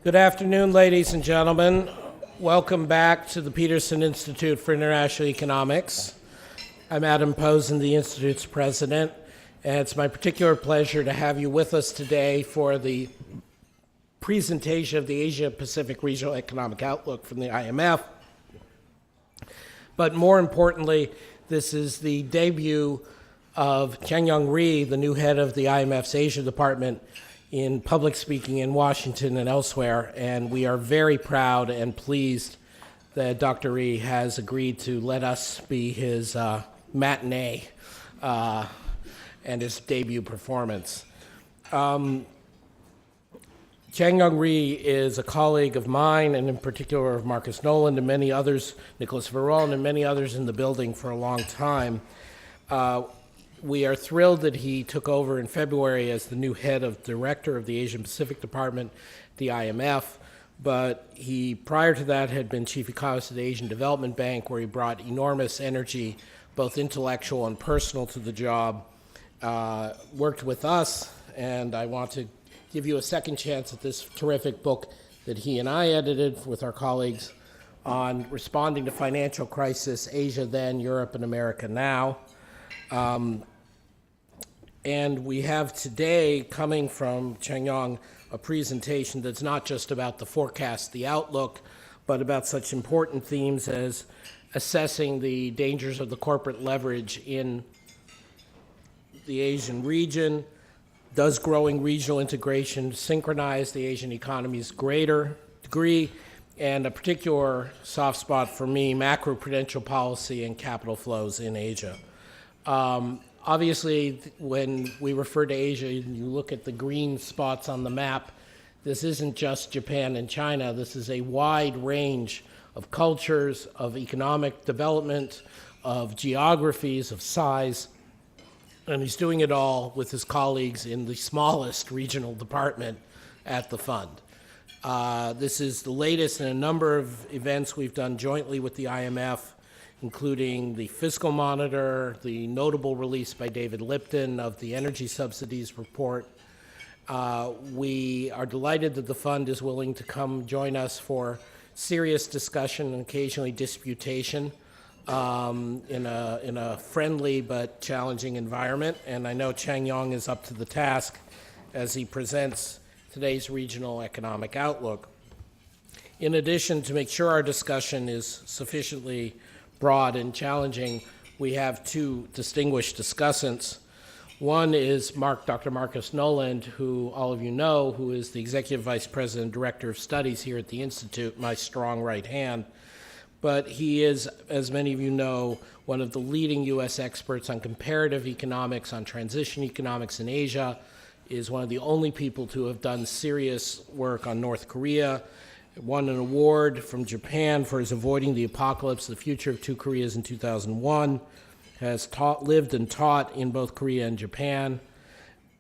Good afternoon, ladies and gentlemen. Welcome back to the Peterson Institute for International Economics. I'm Adam Posen, the Institute's president, and it's my particular pleasure to have you with us today for the presentation of the Asia-Pacific Regional Economic Outlook from the IMF. But more importantly, this is the debut of Changyong Rhee, the new head of the IMF's Asia Department, in public speaking in Washington and elsewhere, and we are very proud and pleased that Dr. Rhee has agreed to let us be his matinee and his debut performance. Changyong Rhee is a colleague of mine, and in particular of Marcus Noland and many others, Nicholas Varone and many others in the building for a long time. We are thrilled that he took over in February as the new head of director of the Asian Pacific Department, the IMF, but he, prior to that, had been chief economist of the Asian Development Bank, where he brought enormous energy, both intellectual and personal, to the job, worked with us, and I want to give you a second chance at this terrific book that he and I edited with our colleagues on responding to financial crisis, Asia then, Europe and America now. And we have today, coming from Changyong, a presentation that's not just about the forecast, the outlook, but about such important themes as assessing the dangers of the corporate leverage in the Asian region. Does growing regional integration synchronize the Asian economy's greater degree? And a particular soft spot for me, macro-prudential policy and capital flows in Asia. Obviously, when we refer to Asia, and you look at the green spots on the map, this isn't just Japan and China. This is a wide range of cultures, of economic development, of geographies, of size, and he's doing it all with his colleagues in the smallest regional department at the fund. This is the latest in a number of events we've done jointly with the IMF, including the Fiscal Monitor, the notable release by David Lipton of the Energy Subsidies Report. We are delighted that the fund is willing to come join us for serious discussion and occasionally disputation in a friendly but challenging environment. And I know Changyong is up to the task as he presents today's regional economic outlook. In addition, to make sure our discussion is sufficiently broad and challenging, we have two distinguished discussants. One is Dr. Marcus Noland, who all of you know, who is the Executive Vice President and Director of Studies here at the Institute, my strong right hand. But he is, as many of you know, one of the leading U.S. experts on comparative economics, on transition economics in Asia, is one of the only people to have done serious work on North Korea, won an award from Japan for his Avoiding the Apocalypse, The Future of Two Koreas in 2001, has lived and taught in both Korea and Japan,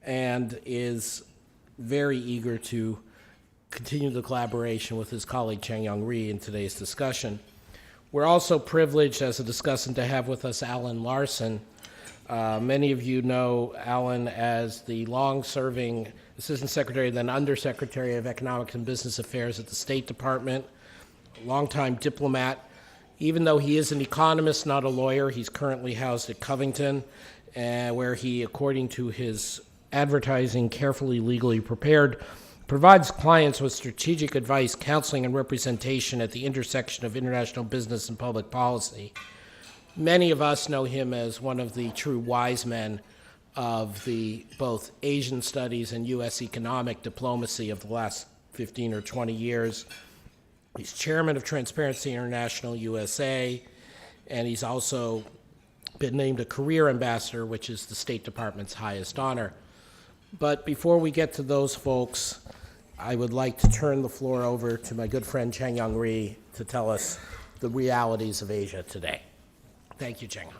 and is very eager to continue the collaboration with his colleague Changyong Rhee in today's discussion. We're also privileged as a discussant to have with us Alan Larson. Many of you know Alan as the long-serving Assistant Secretary, then Undersecretary of Economic and Business Affairs at the State Department, a longtime diplomat. Even though he is an economist, not a lawyer, he's currently housed at Covington, where he, according to his advertising, carefully legally prepared, provides clients with strategic advice, counseling, and representation at the intersection of international business and public policy. Many of us know him as one of the true wise men of the both Asian studies and U.S. economic diplomacy of the last 15 or 20 years. He's chairman of Transparency International USA, and he's also been named a career ambassador, which is the State Department's highest honor. But before we get to those folks, I would like to turn the floor over to my good friend Changyong Rhee to tell us the realities of Asia today. Thank you, Changyong.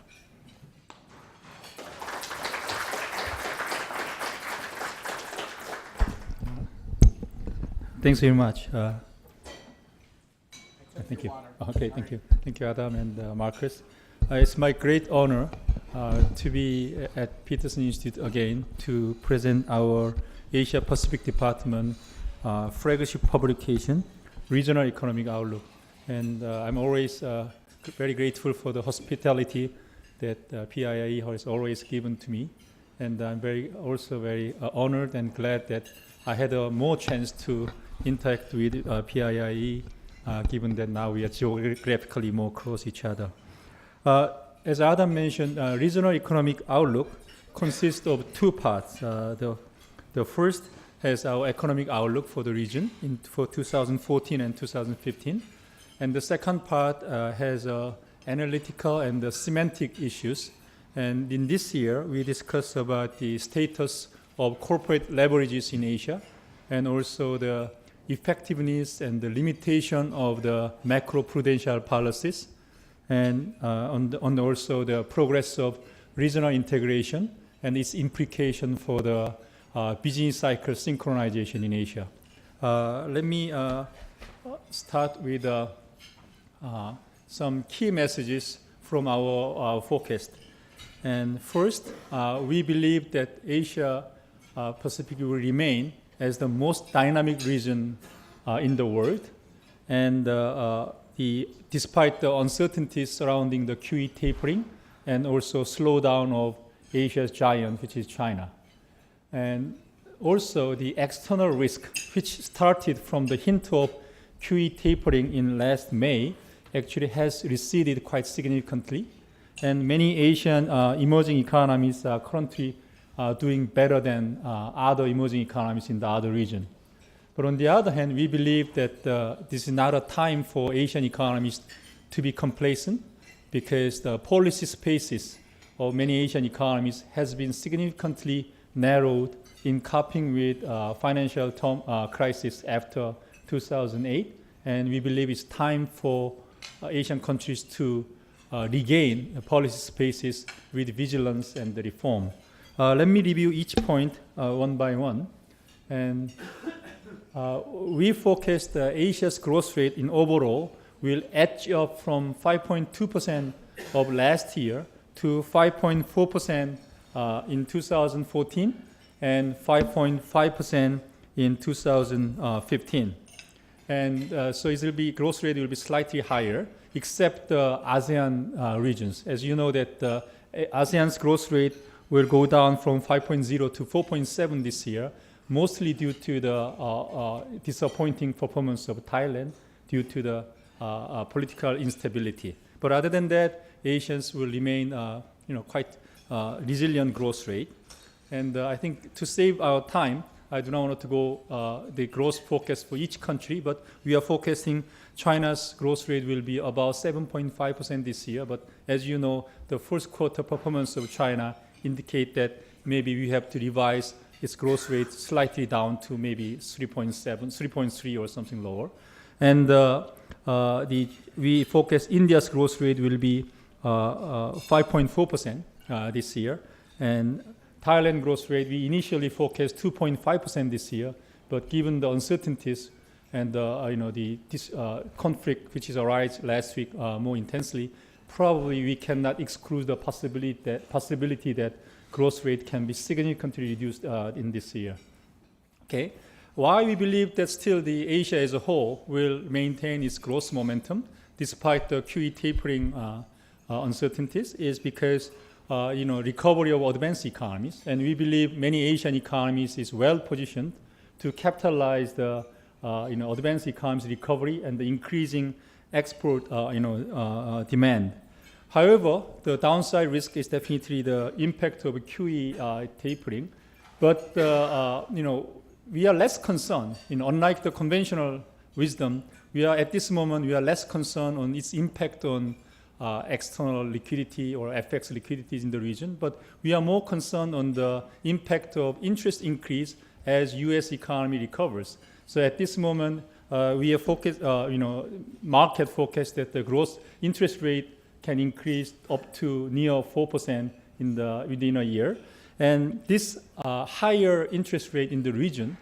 Thanks very much. Thank you. Okay, thank you. Thank you, Adam and Marcus. It's my great honor to be at Peterson Institute again to present our Asia Pacific Department flagship publication, Regional Economic Outlook. And I'm always very grateful for the hospitality that PIIE has always given to me. And I'm also very honored and glad that I had more chance to interact with PIIE, given that now we are geographically more close each other. As Adam mentioned, Regional Economic Outlook consists of two parts. The first has our economic outlook for the region for 2014 and 2015. And the second part has analytical and semantic issues. And in this year, we discussed about the status of corporate leverages in Asia, and also the effectiveness and the limitation of the macro-prudential policies, and also the progress of regional integration and its implication for the business cycle synchronization in Asia. Let me start with some key messages from our forecast. And first, we believe that Asia Pacific will remain as the most dynamic region in the world. And despite the uncertainties surrounding the QE tapering and also slowdown of Asia's giant, which is China. And also the external risk, which started from the hint of QE tapering in last May, actually has receded quite significantly. And many Asian emerging economies are currently doing better than other emerging economies in the other region. But on the other hand, we believe that this is not a time for Asian economies to be complacent, because the policy spaces of many Asian economies has been significantly narrowed in coping with financial crisis after 2008. And we believe it's time for Asian countries to regain policy spaces with vigilance and reform. Let me review each point one by one. And we forecast Asia's growth rate in overall will edge up from 5.2% of last year to 5.4% in 2014 and 5.5% in 2015. And so growth rate will be slightly higher, except the ASEAN regions. As you know, that ASEAN's growth rate will go down from 5.0 to 4.7 this year, mostly due to the disappointing performance of Thailand due to the political instability. But other than that, Asians will remain quite resilient growth rate. And I think to save our time, I do not want to go the growth forecast for each country, but we are forecasting China's growth rate will be about 7.5% this year. But as you know, the first quarter performance of China indicate that maybe we have to revise its growth rate slightly down to maybe 3.7, 3.3 or something lower. And we forecast India's growth rate will be 5.4% this year. And Thailand growth rate, we initially forecast 2.5% this year, but given the uncertainties and this conflict which is arised last week more intensely, probably we cannot exclude the possibility that growth rate can be significantly reduced in this year. Okay, why we believe that still the Asia as a whole will maintain its growth momentum despite the QE tapering uncertainties is because recovery of advanced economies, and we believe many Asian economies is well positioned to capitalize the advanced economies recovery and the increasing export demand. However, the downside risk is definitely the impact of QE tapering, but we are less concerned. Unlike the conventional wisdom, at this moment we are less concerned on its impact on external liquidity or FX liquidities in the region, but we are more concerned on the impact of interest increase as U.S. economy recovers. So at this moment, we are focused, market forecast that the gross interest rate can increase up to near 4% within a year. And this higher interest rate in the region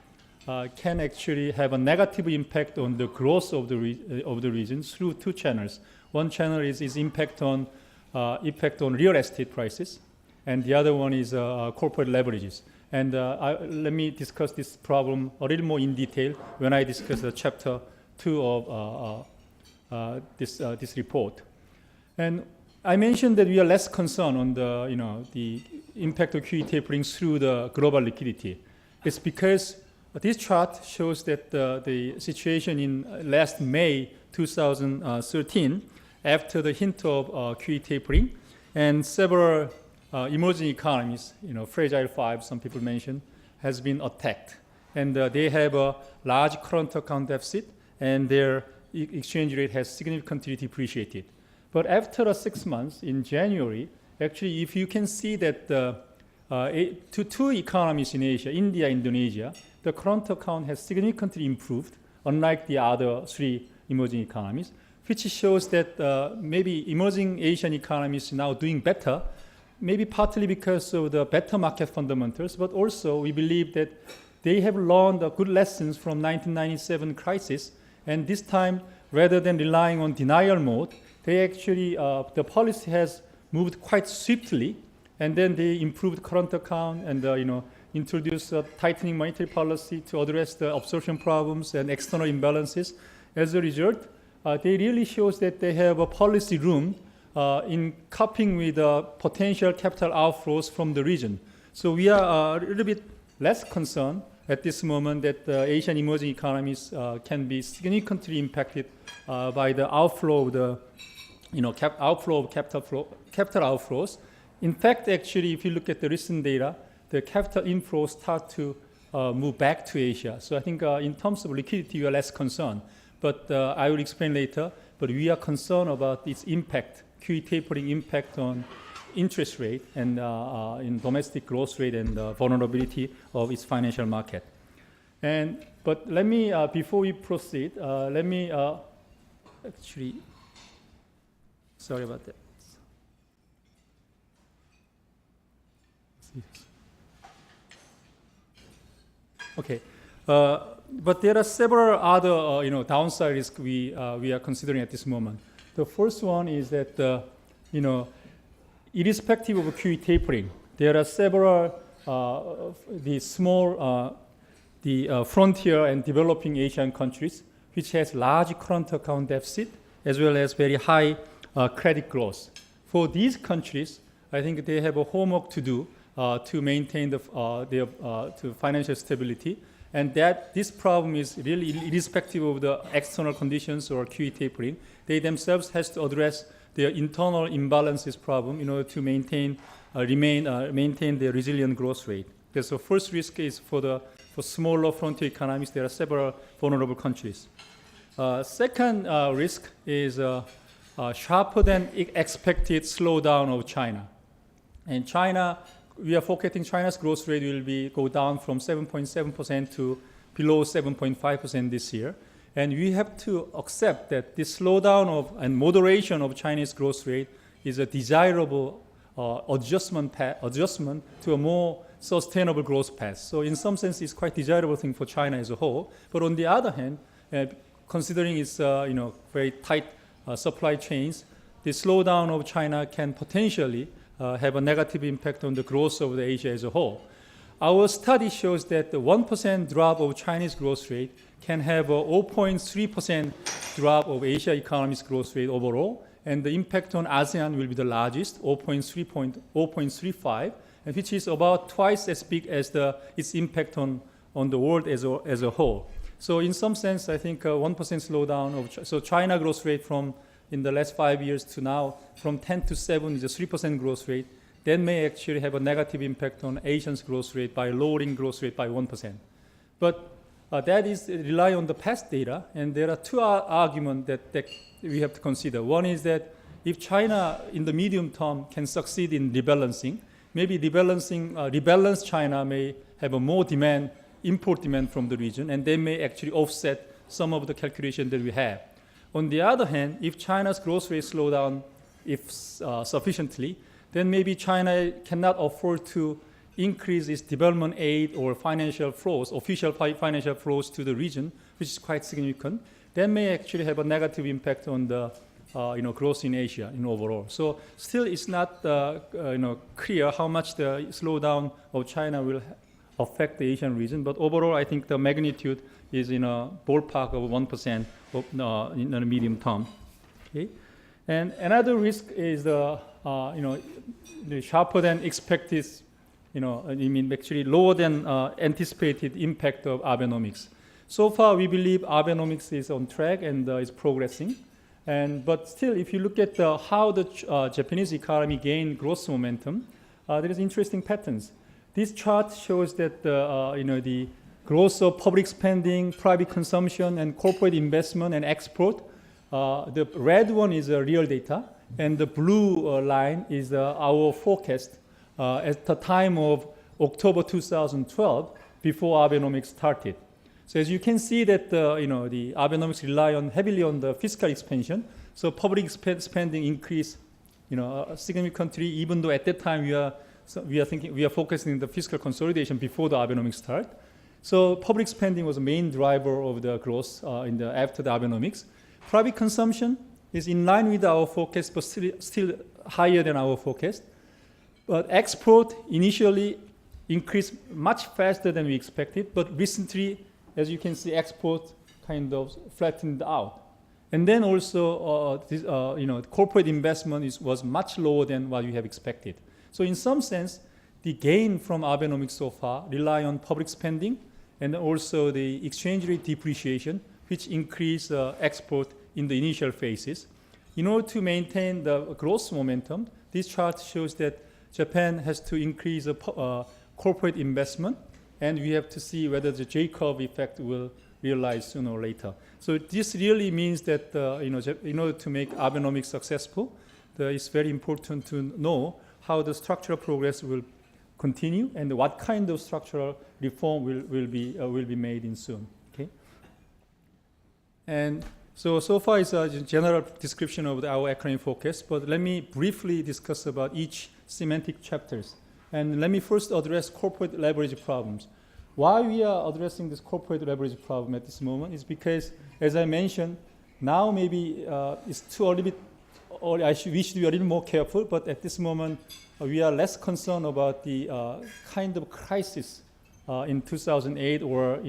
can actually have a negative impact on the growth of the region through two channels. One channel is impact on real estate prices, and the other one is corporate leverages. And let me discuss this problem a little more in detail when I discuss the chapter 2 of this report. And I mentioned that we are less concerned on the impact of QE tapering through the global liquidity. It's because this chart shows that the situation in last May 2013, after the hint of QE tapering, and several emerging economies, fragile five, some people mention, has been attacked. And they have a large current account deficit, and their exchange rate has significantly depreciated. But after 6 months, in January, actually, if you can see that two economies in Asia, India, Indonesia, the current account has significantly improved, unlike the other three emerging economies, which shows that maybe emerging Asian economies are now doing better, maybe partly because of the better market fundamentals, but also we believe that they have learned good lessons from 1997 crisis, and this time, rather than relying on denial mode, they actually, the policy has moved quite swiftly, and then they improved current account and introduced tightening monetary policy to address the absorption problems and external imbalances. As a result, they really shows that they have a policy room in coping with potential capital outflows from the region. So we are a little bit less concerned at this moment that Asian emerging economies can be significantly impacted by the outflow of the outflow of capital outflows. In fact, actually, if you look at the recent data, the capital inflows start to move back to Asia. So I think in terms of liquidity, we are less concerned. But I will explain later. But we are concerned about its impact, QE tapering impact on interest rate and in domestic growth rate and vulnerability of its financial market. But let me, before we proceed, let me actually, sorry about that. Okay, but there are several other downside risks we are considering at this moment. The first one is that irrespective of QE tapering, there are several the frontier and developing Asian countries which has large current account deficit as well as very high credit growth. For these countries, I think they have a homework to do to maintain their financial stability, and that this problem is really irrespective of the external conditions or QE tapering. They themselves has to address their internal imbalances problem in order to maintain their resilient growth rate. So first risk is for smaller frontier economies. There are several vulnerable countries. Second risk is sharper than expected slowdown of China. And China, we are forecasting China's growth rate will go down from 7.7% to below 7.5% this year. And we have to accept that this slowdown and moderation of Chinese growth rate is a desirable adjustment to a more sustainable growth path. So in some sense, it's quite desirable thing for China as a whole. But on the other hand, considering its very tight supply chains, the slowdown of China can potentially have a negative impact on the growth of Asia as a whole. Our study shows that the 1% drop of Chinese growth rate can have a 0.3% drop of Asia economy's growth rate overall, and the impact on ASEAN will be the largest, 0.35, and which is about twice as big as its impact on the world as a whole. So in some sense, I think 1% slowdown so China growth rate from in the last 5 years to now, from 10 to 7 is a 3% growth rate. That may actually have a negative impact on Asia's growth rate by lowering growth rate by 1%. But that is rely on the past data, and there are two arguments that we have to consider. One is that if China in the medium term can succeed in rebalancing, maybe rebalanced China may have a more import demand from the region, and they may actually offset some of the calculation that we have. On the other hand, if China's growth rate slow down sufficiently, then maybe China cannot afford to increase its development aid or financial flows, official financial flows to the region, which is quite significant. That may actually have a negative impact on the growth in Asia in overall. So still, it's not clear how much the slowdown of China will affect the Asian region. But overall, I think the magnitude is in a ballpark of 1% in the medium term. Okay? And another risk is the sharper than expected, actually lower than anticipated impact of Abenomics. So far, we believe Abenomics is on track and is progressing. But still, if you look at how the Japanese economy gained growth momentum, there is interesting patterns. This chart shows that the growth of public spending, private consumption, and corporate investment and export. The red one is real data, and the blue line is our forecast at the time of October 2012, before Abenomics started. So as you can see that the Abenomics rely heavily on the fiscal expansion. So public spending increased significantly, even though at that time we are focusing on the fiscal consolidation before the Abenomics start. So public spending was the main driver of the growth after the Abenomics. Private consumption is in line with our forecast, but still higher than our forecast. But export initially increased much faster than we expected, but recently, as you can see, export kind of flattened out. And then also, corporate investment was much lower than what we have expected. So in some sense, the gain from Abenomics so far rely on public spending and also the exchange rate depreciation, which increase export in the initial phases. In order to maintain the growth momentum, this chart shows that Japan has to increase corporate investment, and we have to see whether the J-curve effect will realize sooner or later. So this really means that in order to make Abenomics successful, it's very important to know how the structural progress will continue and what kind of structural reform will be made in soon. Okay. And so far it's a general description of our economic focus, but let me briefly discuss about each semantic chapters. And let me first address corporate leverage problems. Why we are addressing this corporate leverage problem at this moment is because, as I mentioned, now maybe it's too early, we should be a little more careful, but at this moment we are less concerned about the kind of crisis in 2008 or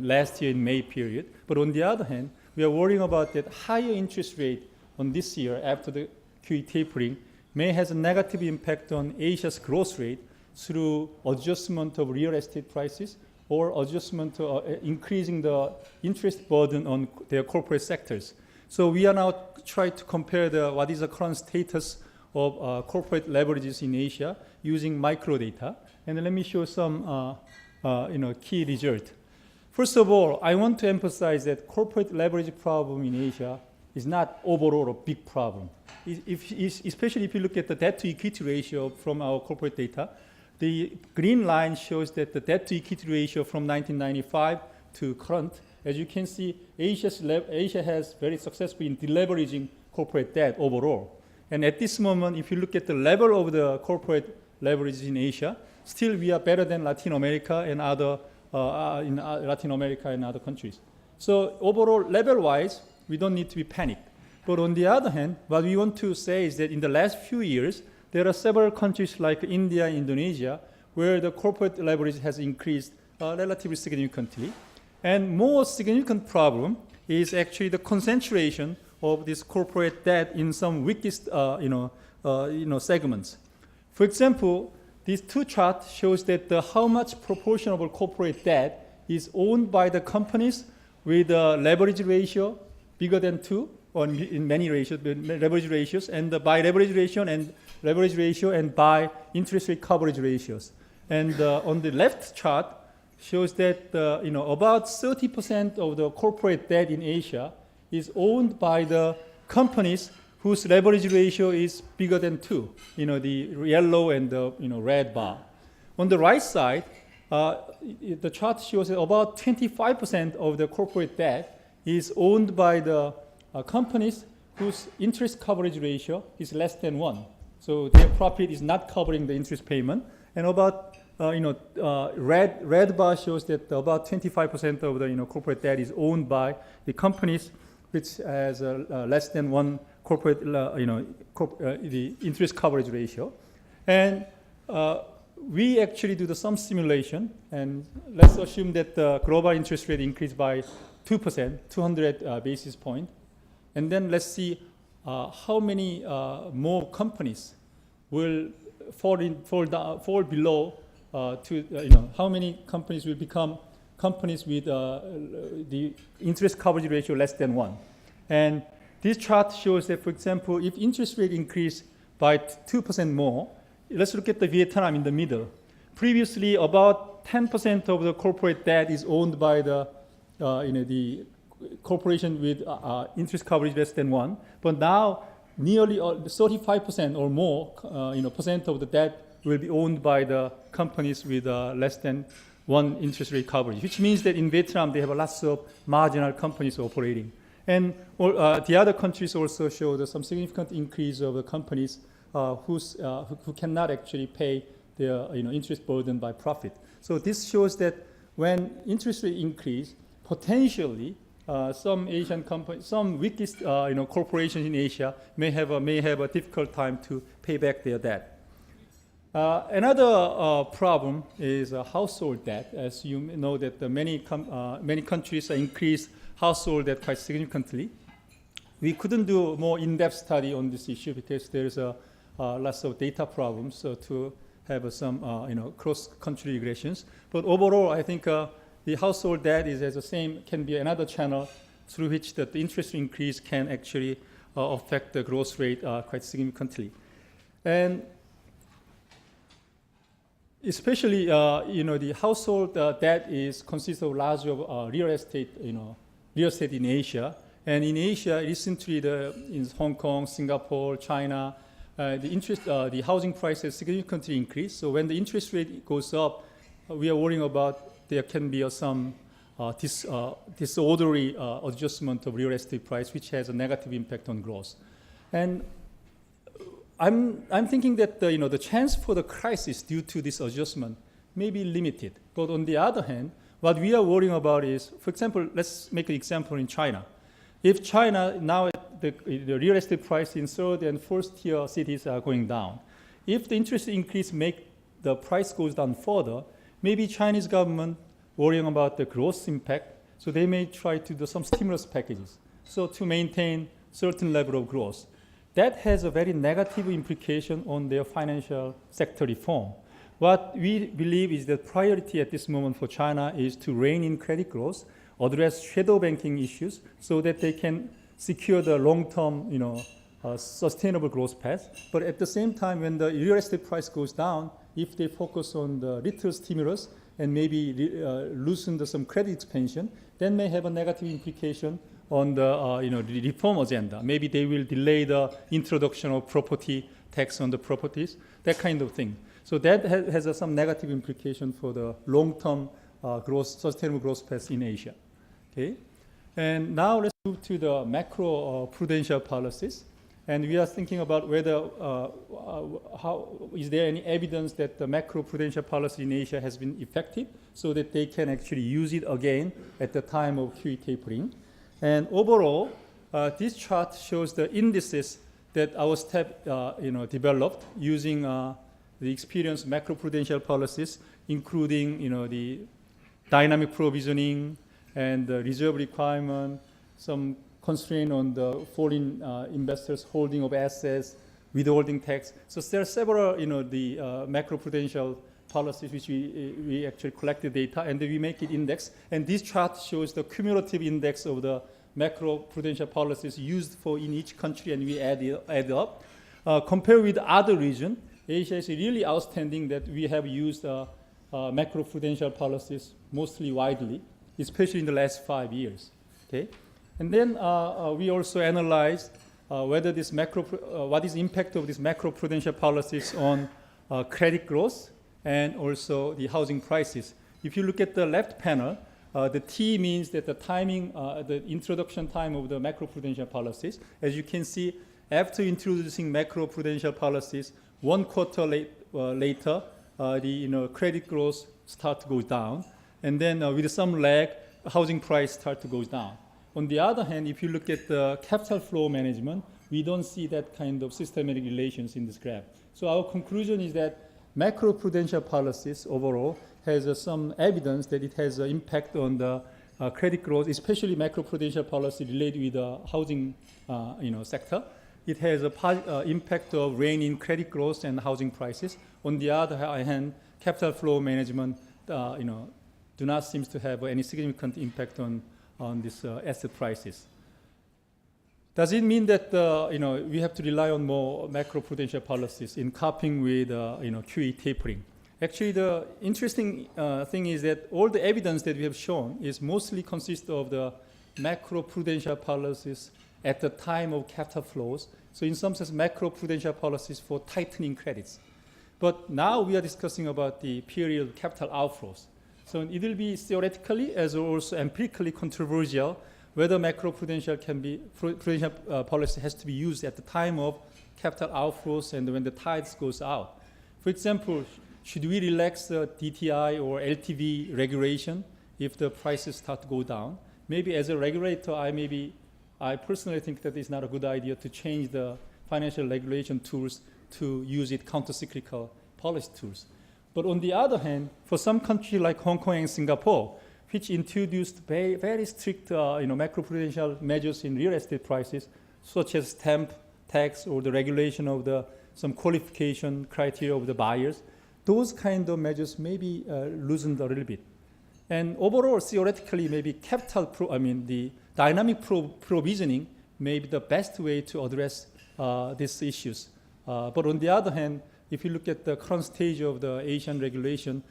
last year in May period. But on the other hand, we are worrying about that higher interest rate on this year after the QE tapering may have a negative impact on Asia's growth rate through adjustment of real estate prices or adjustment increasing the interest burden on their corporate sectors. So we are now trying to compare what is the current status of corporate leverages in Asia using microdata. And let me show some key result. First of all, I want to emphasize that corporate leverage problem in Asia is not overall a big problem. Especially if you look at the debt to equity ratio from our corporate data, the green line shows that the debt to equity ratio from 1995 to current, as you can see, Asia has very successfully in deleveraging corporate debt overall. And at this moment, if you look at the level of the corporate leverage in Asia, still we are better than Latin America and other countries. So overall, level-wise, we don't need to be panicked. But on the other hand, what we want to say is that in the last few years, there are several countries like India and Indonesia where the corporate leverage has increased relatively significantly. And more significant problem is actually the concentration of this corporate debt in some weakest segments. For example, these two charts shows that how much proportion of corporate debt is owned by the companies with a leverage ratio bigger than 2, or in many ratios, leverage ratios, and by leverage ratio and by interest rate coverage ratios. And on the left chart shows that about 30% of the corporate debt in Asia is owned by the companies whose leverage ratio is bigger than 2, the yellow and the red bar. On the right side, the chart shows that about 25% of the corporate debt is owned by the companies whose interest coverage ratio is less than 1. So their profit is not covering the interest payment. And about red bar shows that about 25% of the corporate debt is owned by the companies which has less than 1 corporate the interest coverage ratio. And we actually do some simulation, and let's assume that the global interest rate increased by 2%, 200 basis point, and then let's see how many more companies will fall below how many companies will become companies with the interest coverage ratio less than 1. And this chart shows that, for example, if interest rate increase by 2% more, let's look at the Vietnam in the middle. Previously, about 10% of the corporate debt is owned by the corporation with interest coverage less than 1. But now, nearly 35% or more, percent of the debt will be owned by the companies with less than 1 interest rate coverage, which means that in Vietnam they have lots of marginal companies operating. And the other countries also show some significant increase of the companies who cannot actually pay their interest burden by profit. So this shows that when interest rate increase, potentially some Asian companies, some weakest corporations in Asia may have a difficult time to pay back their debt. Another problem is household debt. As you know, that many countries increased household debt quite significantly. We couldn't do more in-depth study on this issue because there's lots of data problems to have some cross-country regressions. But overall, I think the household debt can be another channel through which the interest increase can actually affect the growth rate quite significantly. And especially, the household debt consists of large of real estate in Asia. And in Asia, recently, in Hong Kong, Singapore, China, the housing prices significantly increased. So when the interest rate goes up, we are worrying about there can be some disorderly adjustment of real estate price, which has a negative impact on growth. And I'm thinking that the chance for the crisis due to this adjustment may be limited. But on the other hand, what we are worrying about is, for example, let's make an example in China. If China now the real estate price in third and fourth tier cities are going down, if the interest increase make the price goes down further, maybe Chinese government worrying about the growth impact, so they may try to do some stimulus packages, so to maintain certain level of growth. That has a very negative implication on their financial sector reform. What we believe is that priority at this moment for China is to rein in credit growth, address shadow banking issues so that they can secure the long-term, sustainable growth path. But at the same time, when the real estate price goes down, if they focus on the retail stimulus and maybe loosen some credit expansion, then may have a negative implication on the the reform agenda. Maybe they will delay the introduction of property tax on the properties, that kind of thing. So that has some negative implication for the long-term growth, sustainable growth path in Asia. Okay, and now let's move to the macro prudential policies, and we are thinking about whether is there any evidence that the macro prudential policy in Asia has been effective, so that they can actually use it again at the time of QE tapering. And overall, this chart shows the indices that our staff developed using the experienced macroprudential policies, including the dynamic provisioning and the reserve requirement, some constraint on the foreign investors' holding of assets, withholding tax. So there are several the macroprudential policies which we actually collected data and then we make it index. And this chart shows the cumulative index of the macroprudential policies used for in each country, and we add up. Compared with other regions, Asia is really outstanding that we have used macroprudential policies mostly widely, especially in the last 5 years. Okay, and then we also analyzed whether this what is the impact of these macroprudential policies on credit growth and also the housing prices. If you look at the left panel, the T means that the timing, the introduction time of the macroprudential policies. As you can see, after introducing macroprudential policies, 1 quarter later, the credit growth start to go down, and then with some lag, housing price start to go down. On the other hand, if you look at the capital flow management, we don't see that kind of systematic relations in this graph. So our conclusion is that macroprudential policies overall has some evidence that it has an impact on the credit growth, especially macroprudential policy related with the housing sector. It has a impact of rein in credit growth and housing prices. On the other hand, capital flow management do not seem to have any significant impact on this asset prices. Does it mean that we have to rely on more macroprudential policies in coping with QE tapering? Actually, the interesting thing is that all the evidence that we have shown is mostly consists of the macroprudential policies at the time of capital flows. So in some sense, macroprudential policies for tightening credits. But now we are discussing about the period of capital outflows. So it will be theoretically as also empirically controversial whether macroprudential prudential policy has to be used at the time of capital outflows and when the tides goes out. For example, should we relax the DTI or LTV regulation if the prices start to go down? Maybe as a regulator, I personally think that it's not a good idea to change the financial regulation tools to use it countercyclical policy tools. But on the other hand, for some countries like Hong Kong and Singapore, which introduced very, very strict macroprudential measures in real estate prices, such as stamp tax or the regulation of some qualification criteria of the buyers, those kind of measures may be loosened a little bit. And overall, theoretically, maybe the dynamic provisioning may be the best way to address these issues. But on the other hand, if you look at the current stage of the Asian regulation,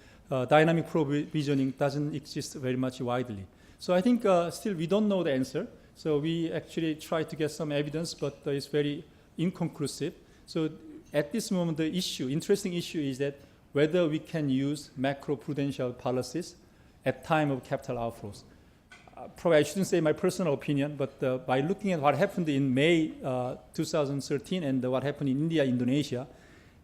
dynamic provisioning doesn't exist very much widely. So I think still we don't know the answer. So we actually try to get some evidence, but it's very inconclusive. So at this moment, the interesting issue is that whether we can use macroprudential policies at time of capital outflows. Probably I shouldn't say my personal opinion, but by looking at what happened in May 2013 and what happened in India, Indonesia,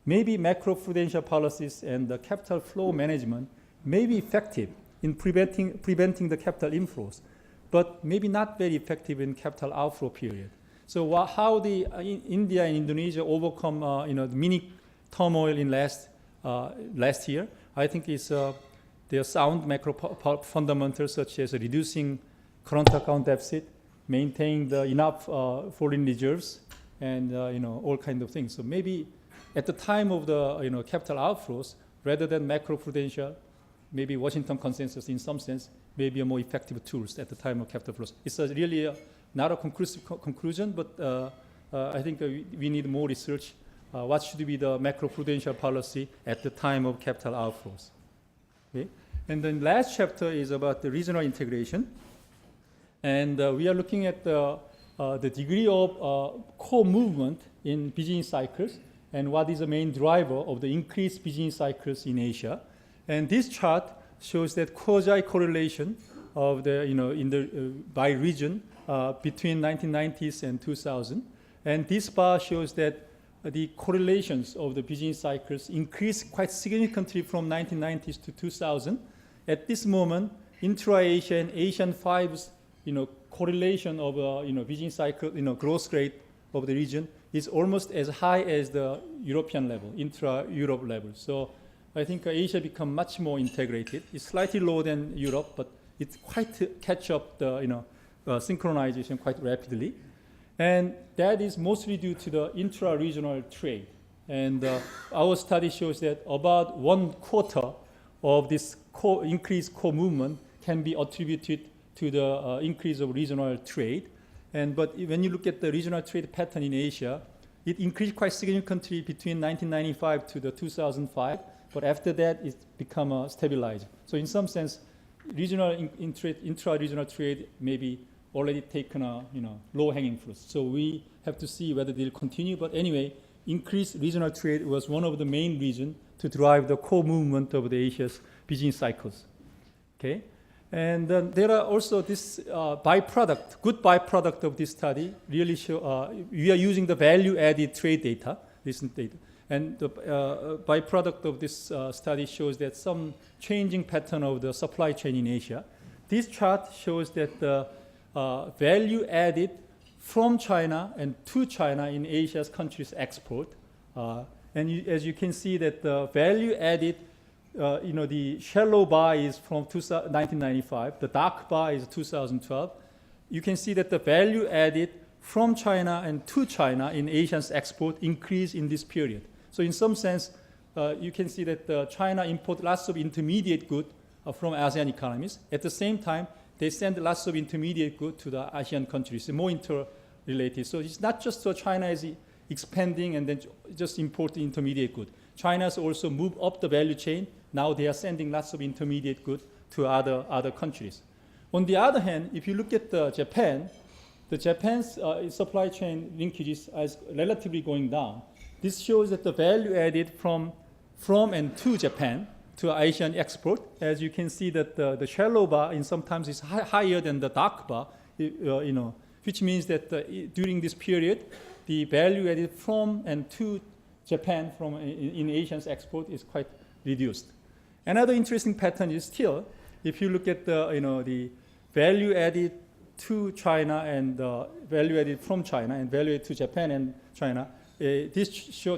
maybe macroprudential policies and the capital flow management may be effective in preventing the capital inflows, but maybe not very effective in capital outflow period. So how India and Indonesia overcome the mini turmoil in last year, I think is their sound macro fundamentals such as reducing current account deficit, maintaining the enough foreign reserves, and all kinds of things. So maybe at the time of the capital outflows, rather than macroprudential, maybe Washington consensus in some sense may be a more effective tools at the time of capital flows. It's really not a conclusive conclusion, but I think we need more research. What should be the macroprudential policy at the time of capital outflows? Okay. And then last chapter is about the regional integration. And we are looking at the degree of core movement in business cycles and what is the main driver of the increased business cycles in Asia. And this chart shows that quasi-correlation of by region between 1990s and 2000. And this bar shows that the correlations of the business cycles increased quite significantly from 1990s to 2000. At this moment, intra-Asia and Asian fives, correlation of business cycle, growth rate of the region is almost as high as the European level, intra-Europe level. So I think Asia become much more integrated. It's slightly lower than Europe, but it's quite catch up the synchronization quite rapidly. And that is mostly due to the intra-regional trade. And our study shows that about 1/4 of this increased core movement can be attributed to the increase of regional trade. But when you look at the regional trade pattern in Asia, it increased quite significantly between 1995 to the 2005. But after that, it's become stabilized. So in some sense, intra-regional trade may be already taken low-hanging fruits. So we have to see whether they'll continue. But anyway, increased regional trade was one of the main reasons to drive the core movement of the Asia's business cycles. Okay, and there are also this good byproduct of this study. Really show we are using the value-added trade data, recent data, and the byproduct of this study shows that some changing pattern of the supply chain in Asia. This chart shows that the value added from China and to China in Asia's countries export. And as you can see that the value added, the shallow bar is from 1995, the dark bar is 2012. You can see that the value added from China and to China in Asia's export increased in this period. So in some sense, you can see that China import lots of intermediate goods from ASEAN economies. At the same time, they send lots of intermediate goods to the ASEAN countries, more interrelated. So it's not just China is expanding and then just importing intermediate goods. China has also moved up the value chain. Now they are sending lots of intermediate goods to other countries. On the other hand, if you look at Japan, the Japan's supply chain linkages is relatively going down. This shows that the value added from and to Japan to Asian export, as you can see that the shallow bar in sometimes is higher than the dark bar, which means that during this period, the value added from and to Japan in Asian's export is quite reduced. Another interesting pattern is still, if you look at the value added to China and value added from China and value added to Japan and China, this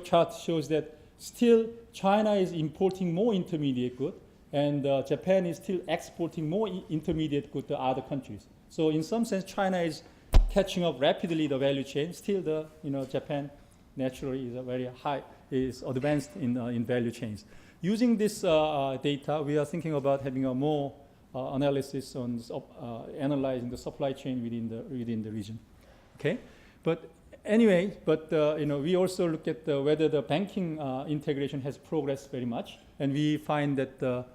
chart shows that still China is importing more intermediate goods and Japan is still exporting more intermediate goods to other countries. So in some sense, China is catching up rapidly the value chain. Still, Japan naturally is very high, is advanced in value chains. Using this data, we are thinking about having a more analysis on analyzing the supply chain within the region. Okay, but anyway, we also look at whether the banking integration has progressed very much, and we find that the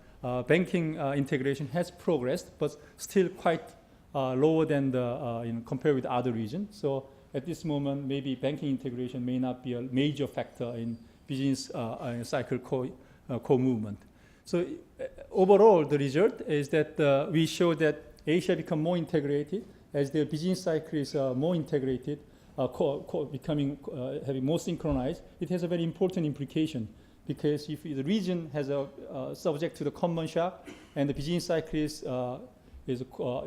banking integration has progressed, but still quite lower than compared with other regions. So at this moment, maybe banking integration may not be a major factor in business cycle co-movement. So overall, the result is that we show that Asia become more integrated as the business cycle is more integrated, becoming having more synchronized. It has a very important implication because if the region has a subject to the common shock and the business cycle is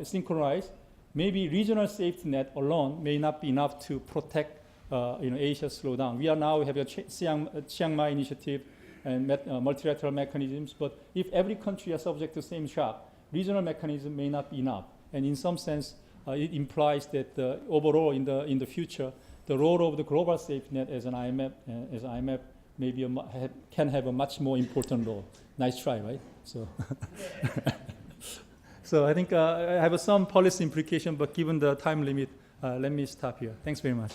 synchronized, maybe regional safety net alone may not be enough to protect Asia's slowdown. We have a Chiang Mai initiative and multilateral mechanisms, but if every country is subject to the same shock, regional mechanism may not be enough. And in some sense, it implies that overall in the future, the role of the global safety net as an IMF maybe can have a much more important role. Nice try, right? So, so I think I have some policy implication, but given the time limit, let me stop here. Thanks very much.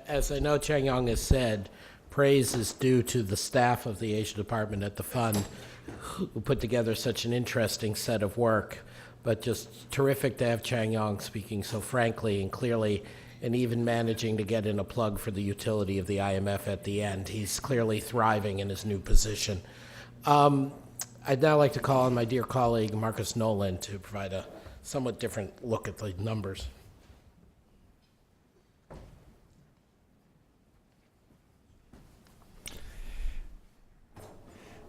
As I know Changyong has said, praise is due to the staff of the Asia Department at the fund who put together such an interesting set of work. But just terrific to have Changyong speaking so frankly and clearly and even managing to get in a plug for the utility of the IMF at the end. He's clearly thriving in his new position. I'd now like to call on my dear colleague Marcus Nolan to provide a somewhat different look at the numbers.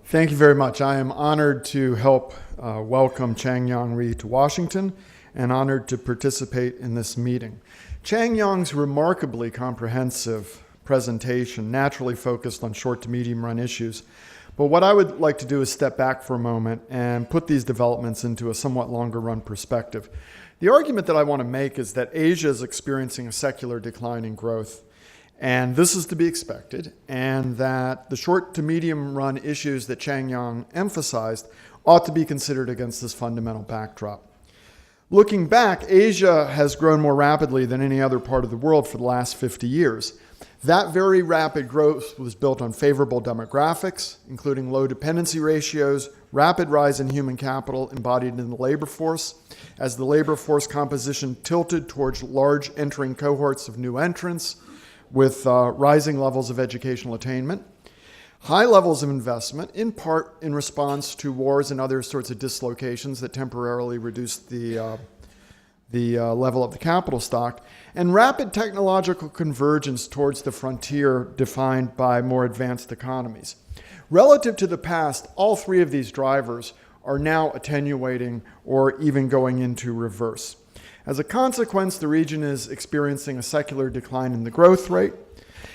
Thank you very much. I am honored to help welcome Changyong Rhee to Washington and honored to participate in this meeting. Changyong's remarkably comprehensive presentation naturally focused on short to medium run issues. But what I would like to do is step back for a moment and put these developments into a somewhat longer run perspective. The argument that I want to make is that Asia is experiencing a secular decline in growth. And this is to be expected, and that the short to medium run issues that Changyong emphasized ought to be considered against this fundamental backdrop. Looking back, Asia has grown more rapidly than any other part of the world for the last 50 years. That very rapid growth was built on favorable demographics, including low dependency ratios, rapid rise in human capital embodied in the labor force, as the labor force composition tilted towards large entering cohorts of new entrants, with rising levels of educational attainment, high levels of investment, in part in response to wars and other sorts of dislocations that temporarily reduced the level of the capital stock, and rapid technological convergence towards the frontier defined by more advanced economies. Relative to the past, all three of these drivers are now attenuating or even going into reverse. As a consequence, the region is experiencing a secular decline in the growth rate.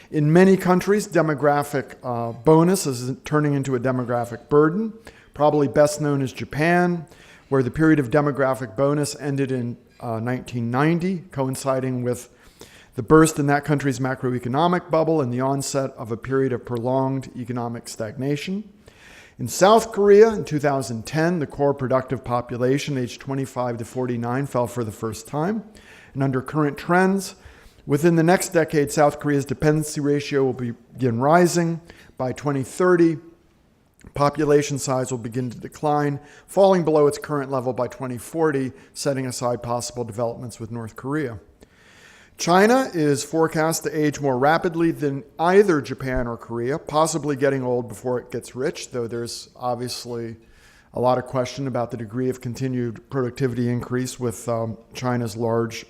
In many countries, demographic bonus is turning into a demographic burden. Probably best known as Japan, where the period of demographic bonus ended in 1990, coinciding with the burst in that country's macroeconomic bubble and the onset of a period of prolonged economic stagnation. In South Korea, in 2010, the core productive population, aged 25 to 49, fell for the first time. And under current trends, within the next decade, South Korea's dependency ratio will begin rising. By 2030, population size will begin to decline, falling below its current level by 2040, setting aside possible developments with North Korea. China is forecast to age more rapidly than either Japan or Korea, possibly getting old before it gets rich, though there's obviously a lot of question about the degree of continued productivity increase with China's large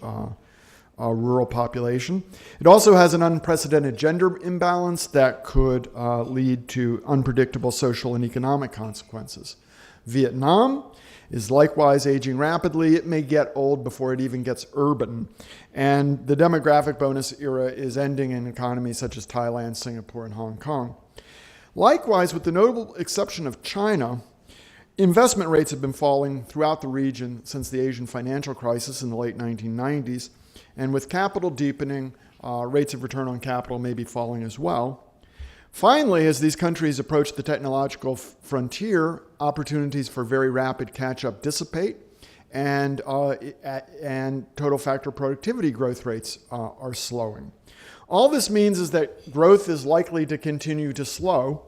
rural population. It also has an unprecedented gender imbalance that could lead to unpredictable social and economic consequences. Vietnam is likewise aging rapidly. It may get old before it even gets urban. And the demographic bonus era is ending in economies such as Thailand, Singapore, and Hong Kong. Likewise, with the notable exception of China, investment rates have been falling throughout the region since the Asian financial crisis in the late 1990s. And with capital deepening, rates of return on capital may be falling as well. Finally, as these countries approach the technological frontier, opportunities for very rapid catch-up dissipate, and total factor productivity growth rates are slowing. All this means is that growth is likely to continue to slow,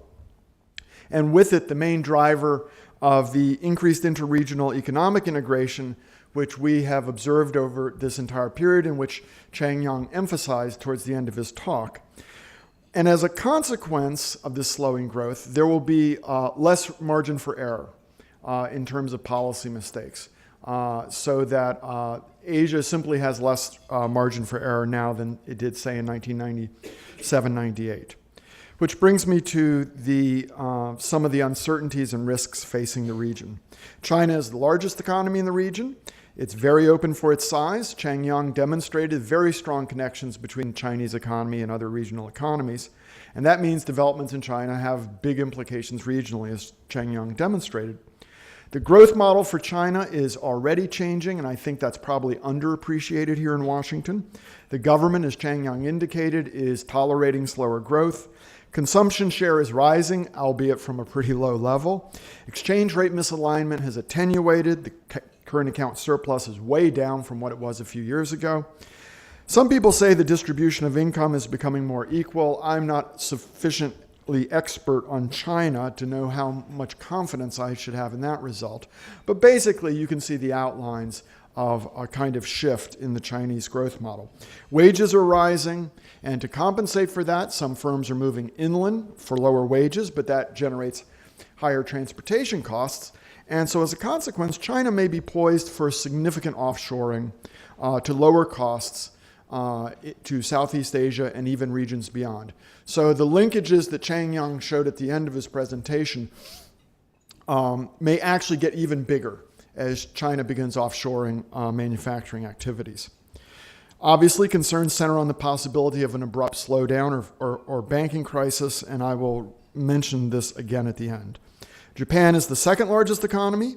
and with it, the main driver of the increased interregional economic integration, which we have observed over this entire period, and which Changyong emphasized towards the end of his talk. And as a consequence of this slowing growth, there will be less margin for error in terms of policy mistakes, so that Asia simply has less margin for error now than it did, say, in 1997-98. Which brings me to some of the uncertainties and risks facing the region. China is the largest economy in the region. It's very open for its size. Changyong demonstrated very strong connections between the Chinese economy and other regional economies. And that means developments in China have big implications regionally, as Changyong demonstrated. The growth model for China is already changing, and I think that's probably underappreciated here in Washington. The government, as Changyong indicated, is tolerating slower growth. Consumption share is rising, albeit from a pretty low level. Exchange rate misalignment has attenuated. The current account surplus is way down from what it was a few years ago. Some people say the distribution of income is becoming more equal. I'm not sufficiently expert on China to know how much confidence I should have in that result. But basically, you can see the outlines of a kind of shift in the Chinese growth model. Wages are rising, and to compensate for that, some firms are moving inland for lower wages, but that generates higher transportation costs. And so as a consequence, China may be poised for significant offshoring to lower costs to Southeast Asia and even regions beyond. So the linkages that Changyong showed at the end of his presentation may actually get even bigger as China begins offshoring manufacturing activities. Obviously, concerns center on the possibility of an abrupt slowdown or banking crisis, and I will mention this again at the end. Japan is the second largest economy.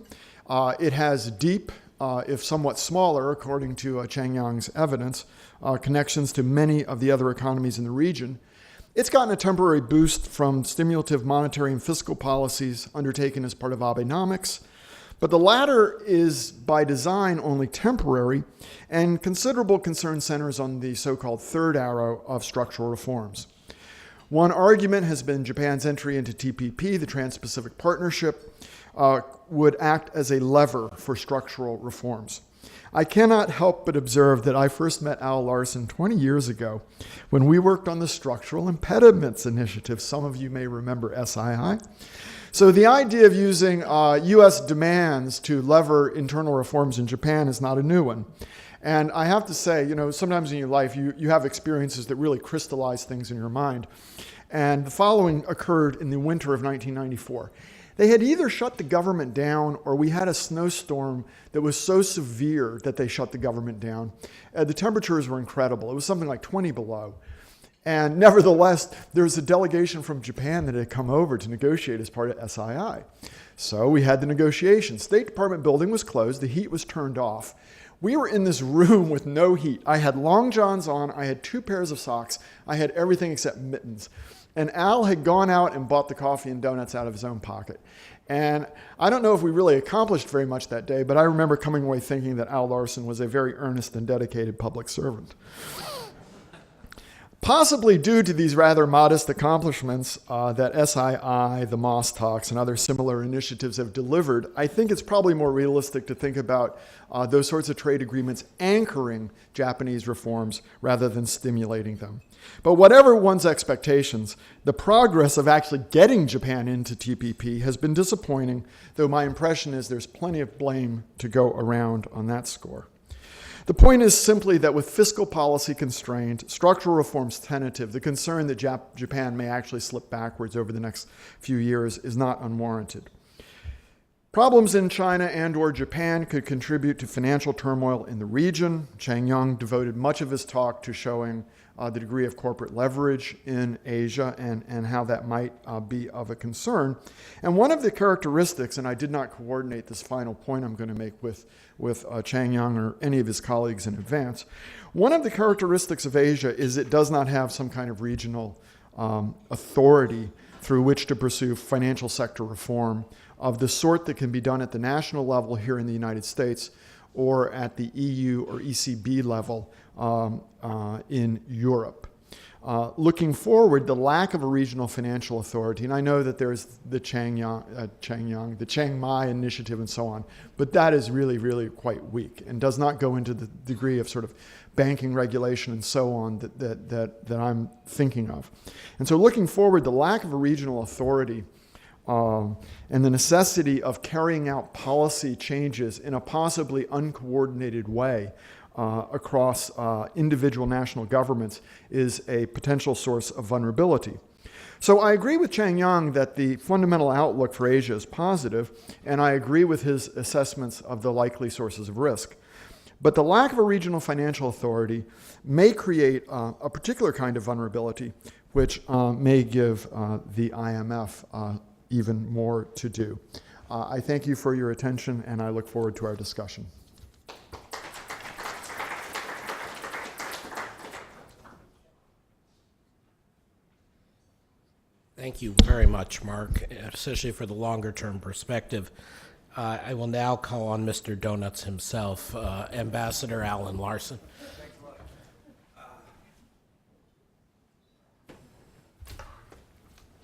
It has deep, if somewhat smaller, according to Changyong's evidence, connections to many of the other economies in the region. It's gotten a temporary boost from stimulative monetary and fiscal policies undertaken as part of Abenomics, but the latter is by design only temporary, and considerable concern centers on the so-called third arrow of structural reforms. One argument has been Japan's entry into TPP, the Trans-Pacific Partnership, would act as a lever for structural reforms. I cannot help but observe that I first met Al Larson 20 years ago when we worked on the Structural Impediments Initiative. Some of you may remember SII. So the idea of using U.S. demands to lever internal reforms in Japan is not a new one. And I have to say, sometimes in your life you have experiences that really crystallize things in your mind. And the following occurred in the winter of 1994. They had either shut the government down or we had a snowstorm that was so severe that they shut the government down. The temperatures were incredible. It was something like 20 below. And nevertheless, there was a delegation from Japan that had come over to negotiate as part of SII. So we had the negotiations. State Department building was closed. The heat was turned off. We were in this room with no heat. I had long johns on. I had 2 pairs of socks. I had everything except mittens. And Al had gone out and bought the coffee and donuts out of his own pocket. And I don't know if we really accomplished very much that day, but I remember coming away thinking that Al Larson was a very earnest and dedicated public servant. Possibly due to these rather modest accomplishments that SII, the Moss talks, and other similar initiatives have delivered, I think it's probably more realistic to think about those sorts of trade agreements anchoring Japanese reforms rather than stimulating them. But whatever one's expectations, the progress of actually getting Japan into TPP has been disappointing, though my impression is there's plenty of blame to go around on that score. The point is simply that with fiscal policy constrained, structural reforms tentative, the concern that Japan may actually slip backwards over the next few years is not unwarranted. Problems in China and or Japan could contribute to financial turmoil in the region. Changyong devoted much of his talk to showing the degree of corporate leverage in Asia and how that might be of a concern. And one of the characteristics, and I did not coordinate this final point I'm going to make with Changyong or any of his colleagues in advance, one of the characteristics of Asia is it does not have some kind of regional authority through which to pursue financial sector reform of the sort that can be done at the national level here in the United States or at the EU or ECB level in Europe. Looking forward, the lack of a regional financial authority, and I know that there's the the Chiang Mai initiative and so on, but that is really, really quite weak and does not go into the degree of sort of banking regulation and so on that I'm thinking of. And so looking forward, the lack of a regional authority and the necessity of carrying out policy changes in a possibly uncoordinated way across individual national governments is a potential source of vulnerability. So I agree with Changyong that the fundamental outlook for Asia is positive, and I agree with his assessments of the likely sources of risk. But the lack of a regional financial authority may create a particular kind of vulnerability, which may give the IMF even more to do. I thank you for your attention, and I look forward to our discussion. Thank you very much, Mark, especially for the longer-term perspective. I will now call on Mr. Donuts himself, Ambassador Alan Larson.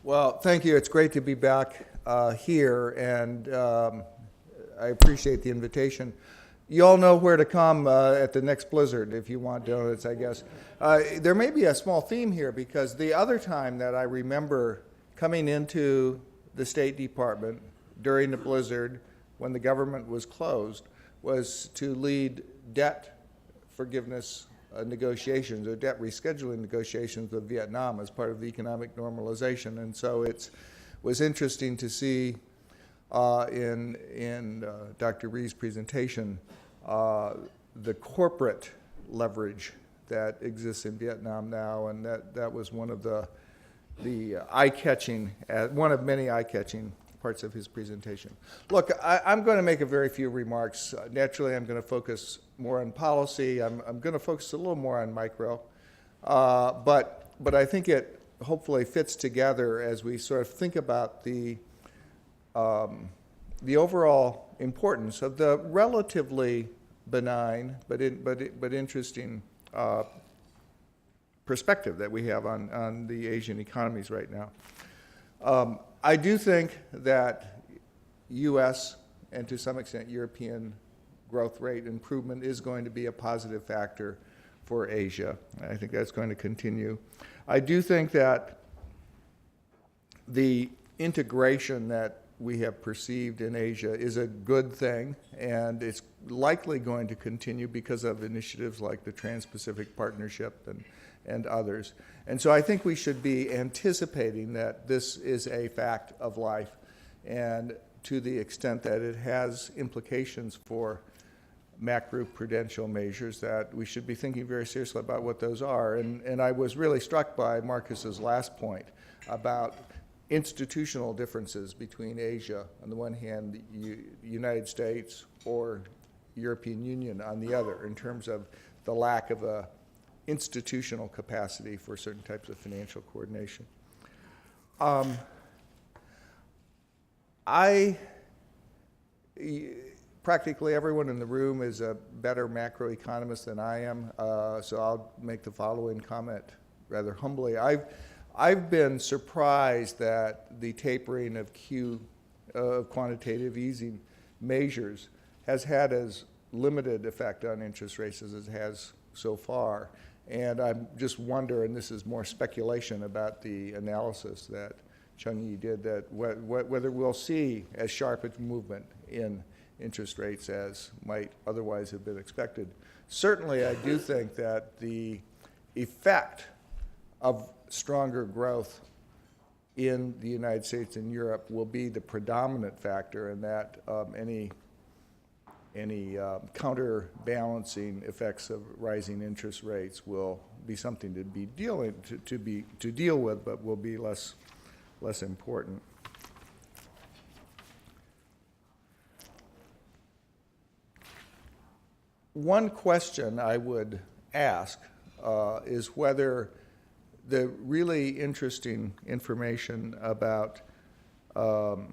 Well, thank you. It's great to be back here, and I appreciate the invitation. You all know where to come at the next blizzard if you want donuts, I guess. There may be a small theme here because the other time that I remember coming into the State Department during the blizzard when the government was closed was to lead debt forgiveness negotiations or debt rescheduling negotiations with Vietnam as part of the economic normalization. And so it was interesting to see in Dr. Rhee's presentation the corporate leverage that exists in Vietnam now, and that was one of the eye-catching, one of many eye-catching parts of his presentation. Look, I'm going to make a very few remarks. Naturally, I'm going to focus more on policy. I'm going to focus a little more on micro, but I think it hopefully fits together as we sort of think about the overall importance of the relatively benign but interesting perspective that we have on the Asian economies right now. I do think that U.S. and to some extent European growth rate improvement is going to be a positive factor for Asia. I think that's going to continue. I do think that the integration that we have perceived in Asia is a good thing, and it's likely going to continue because of initiatives like the Trans-Pacific Partnership and others. And so I think we should be anticipating that this is a fact of life and to the extent that it has implications for macro-prudential measures, that we should be thinking very seriously about what those are. And I was really struck by Marcus's last point about institutional differences between Asia on the one hand, the United States or European Union on the other, in terms of the lack of a institutional capacity for certain types of financial coordination. Practically everyone in the room is a better macroeconomist than I am, so I'll make the following comment rather humbly. I've been surprised that the tapering of quantitative easing measures has had as limited effect on interest rates as it has so far. And I just wonder, and this is more speculation about the analysis that Changyong did, that whether we'll see as sharp a movement in interest rates as might otherwise have been expected. Certainly, I do think that the effect of stronger growth in the United States and Europe will be the predominant factor, and that any counterbalancing effects of rising interest rates will be something to be to deal with, but will be less important. One question I would ask is whether the really interesting information about the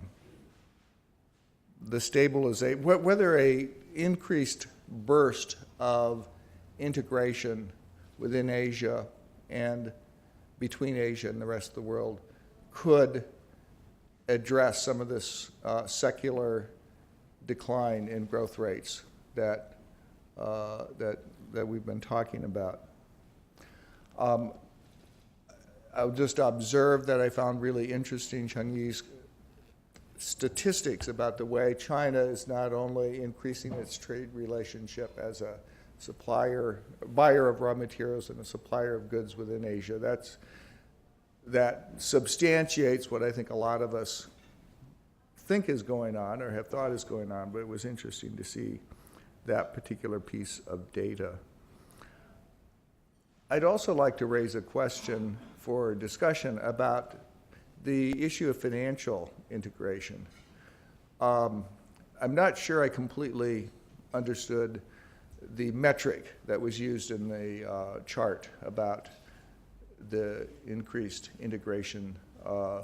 stabilization, whether a increased burst of integration within Asia and between Asia and the rest of the world could address some of this secular decline in growth rates that we've been talking about. I'll just observe that I found really interesting Changyong's statistics about the way China is not only increasing its trade relationship as a buyer of raw materials and a supplier of goods within Asia. That substantiates what I think a lot of us think is going on or have thought is going on, but it was interesting to see that particular piece of data. I'd also like to raise a question for discussion about the issue of financial integration. I'm not sure I completely understood the metric that was used in the chart about the increased integration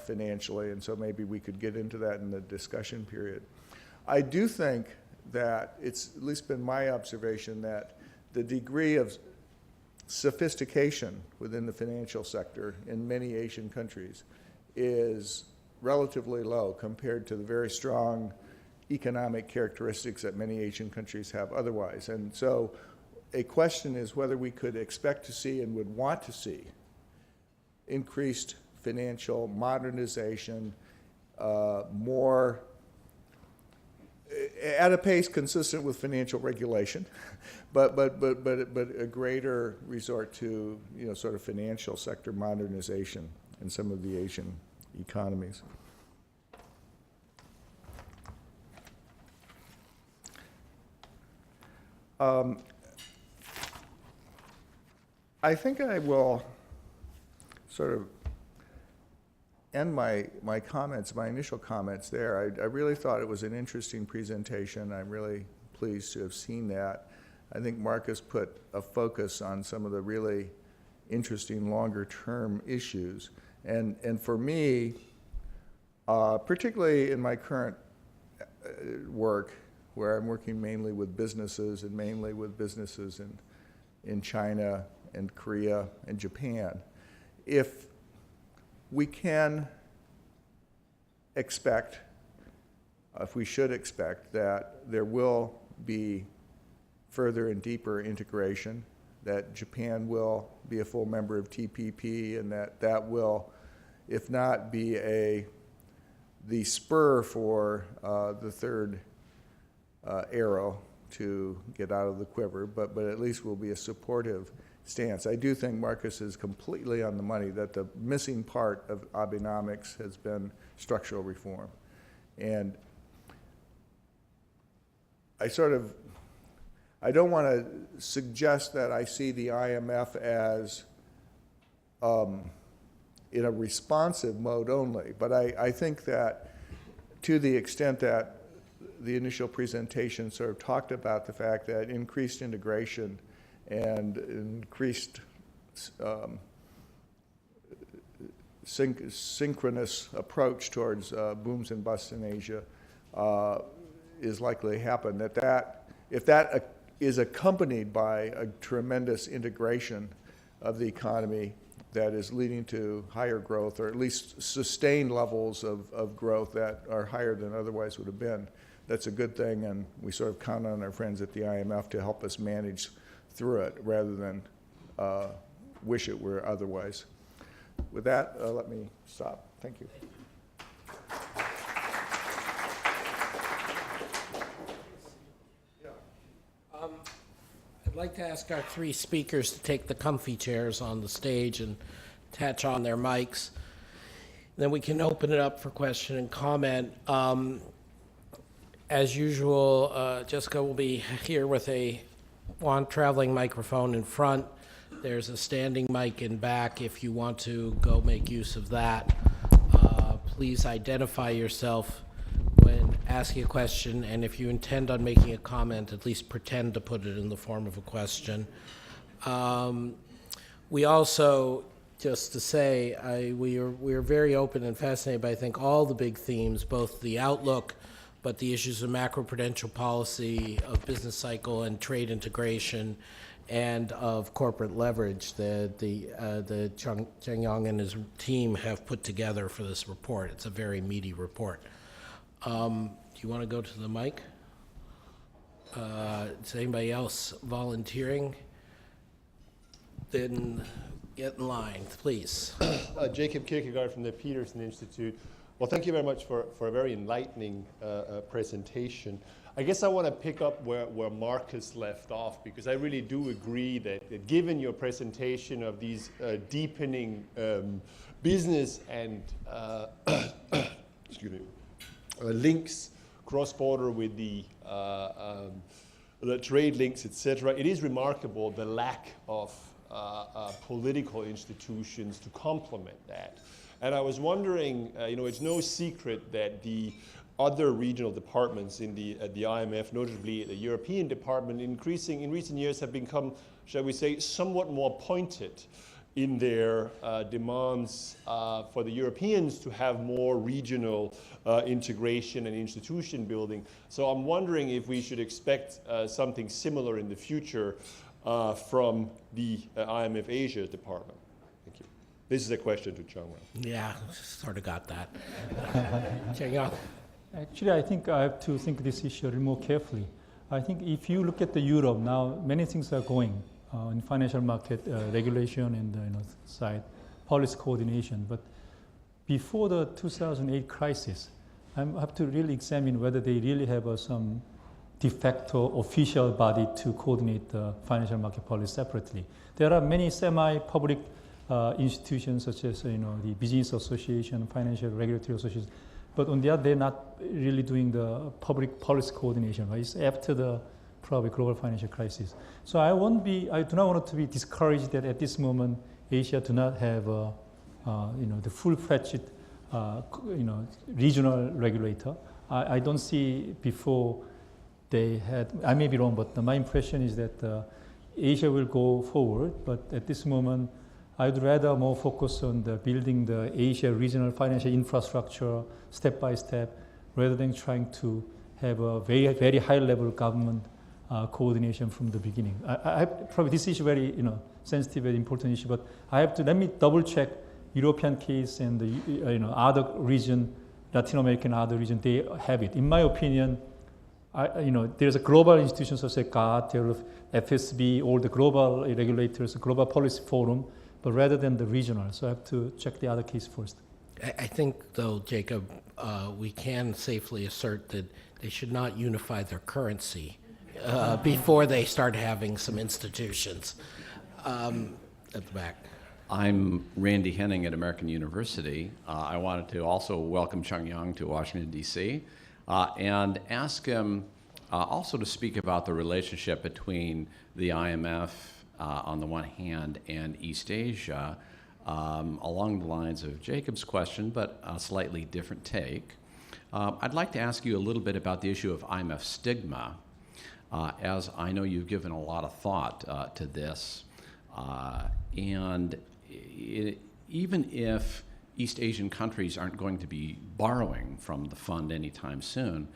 financially, and so maybe we could get into that in the discussion period. I do think that it's at least been my observation that the degree of sophistication within the financial sector in many Asian countries is relatively low compared to the very strong economic characteristics that many Asian countries have otherwise. And so a question is whether we could expect to see and would want to see increased financial modernization, more at a pace consistent with financial regulation, but a greater resort to sort of financial sector modernization in some of the Asian economies. I think I will sort of end my comments, my initial comments there. I really thought it was an interesting presentation. I'm really pleased to have seen that. I think Marcus put a focus on some of the really interesting longer-term issues. And for me, particularly in my current work, where I'm working mainly with businesses and mainly with businesses in China and Korea and Japan, if we can expect, if we should expect, that there will be further and deeper integration, that Japan will be a full member of TPP, and that will, if not be the spur for the third arrow to get out of the quiver, but at least will be a supportive stance. I do think Marcus is completely on the money that the missing part of Abenomics has been structural reform. And I don't want to suggest that I see the IMF as in a responsive mode only, but I think that to the extent that the initial presentation sort of talked about the fact that increased integration and increased synchronous approach towards booms and busts in Asia is likely to happen, if that is accompanied by a tremendous integration of the economy that is leading to higher growth, or at least sustained levels of growth that are higher than otherwise would have been, that's a good thing, and we sort of count on our friends at the IMF to help us manage through it rather than wish it were otherwise. With that, let me stop. Thank you. I'd like to ask our three speakers to take the comfy chairs on the stage and attach on their mics. Then we can open it up for question and comment. As usual, Jessica will be here with a traveling microphone in front. There's a standing mic in back if you want to go make use of that. Please identify yourself when asking a question, and if you intend on making a comment, at least pretend to put it in the form of a question. We also, just to say, we are very open and fascinated by, I think, all the big themes, both the outlook, but the issues of macro-prudential policy, of business cycle and trade integration, and of corporate leverage that Changyong and his team have put together for this report. It's a very meaty report. Do you want to go to the mic? Is anybody else volunteering? Then get in line, please. Jacob Kierkegaard from the Peterson Institute. Well, thank you very much for a very enlightening presentation. I guess I want to pick up where Marcus left off, because I really do agree that given your presentation of these deepening business and excuse me, links cross-border with the trade links, etc., it is remarkable the lack of political institutions to complement that. And I was wondering, it's no secret that the other regional departments at the IMF, notably the European department, in recent years have become, shall we say, somewhat more pointed in their demands for the Europeans to have more regional integration and institution building. So I'm wondering if we should expect something similar in the future from the IMF Asia department. Thank you. This is a question to Changyong Rhee. Yeah, sort of got that. Changyong. Actually, I think I have to think this issue a little more carefully. I think if you look at the Europe now, many things are going in financial market regulation and side policy coordination. But before the 2008 crisis, I have to really examine whether they really have some de facto official body to coordinate the financial market policy separately. There are many semi-public institutions such as the Business Association, Financial Regulatory Association. But on the other, they're not really doing the public policy coordination, right? It's after the probably global financial crisis. So I do not want to be discouraged that at this moment, Asia do not have the full-fledged regional regulator. I don't see before they had, I may be wrong, but my impression is that Asia will go forward, but at this moment, I'd rather more focus on building the Asia regional financial infrastructure step by step, rather than trying to have a very, very high level government coordination from the beginning. I probably this issue very sensitive, very important issue, but let me double check European case and the other region, Latin American other region, they have it. In my opinion, there's a global institution such as GATT, FSB, all the global regulators, global policy forum, but rather than the regional. So I have to check the other case first. I think, though, Jacob, we can safely assert that they should not unify their currency before they start having some institutions. At the back. I'm Randy Henning at American University. I wanted to also welcome Changyong to Washington, D.C., and ask him also to speak about the relationship between the IMF on the one hand and East Asia, along the lines of Jacob's question, but a slightly different take. I'd like to ask you a little bit about the issue of IMF stigma, as I know you've given a lot of thought to this. And even if East Asian countries aren't going to be borrowing from the fund anytime soon,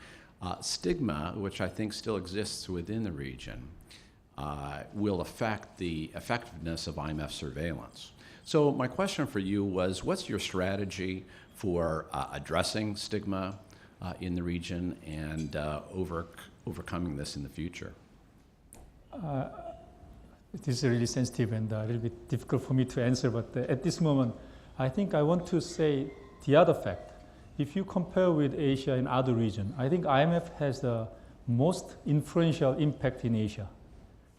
stigma, which I think still exists within the region, will affect the effectiveness of IMF surveillance. So my question for you was, what's your strategy for addressing stigma in the region and overcoming this in the future? It is really sensitive and a little bit difficult for me to answer, but at this moment, I think I want to say the other fact. If you compare with Asia and other regions, I think IMF has the most influential impact in Asia.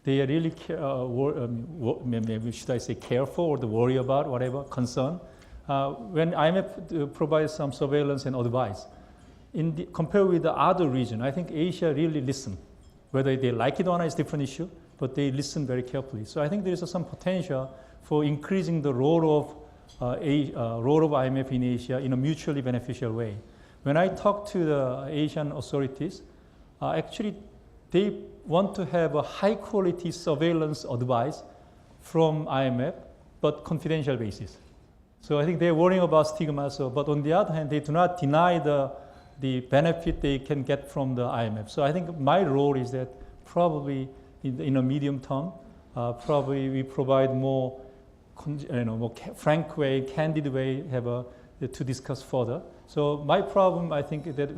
They are really, maybe should I say careful or the worry about, whatever, concern. When IMF provides some surveillance and advice, compared with the other region, I think Asia really listen. Whether they like it or not is a different issue, but they listen very carefully. So I think there is some potential for increasing the role of IMF in Asia in a mutually beneficial way. When I talk to the Asian authorities, actually they want to have a high quality surveillance advice from IMF, but confidential basis. So I think they're worrying about stigma, but on the other hand, they do not deny the benefit they can get from the IMF. So I think my role is that probably in a medium term, probably we provide more frank way, candid way, to discuss further. So my problem, I think, that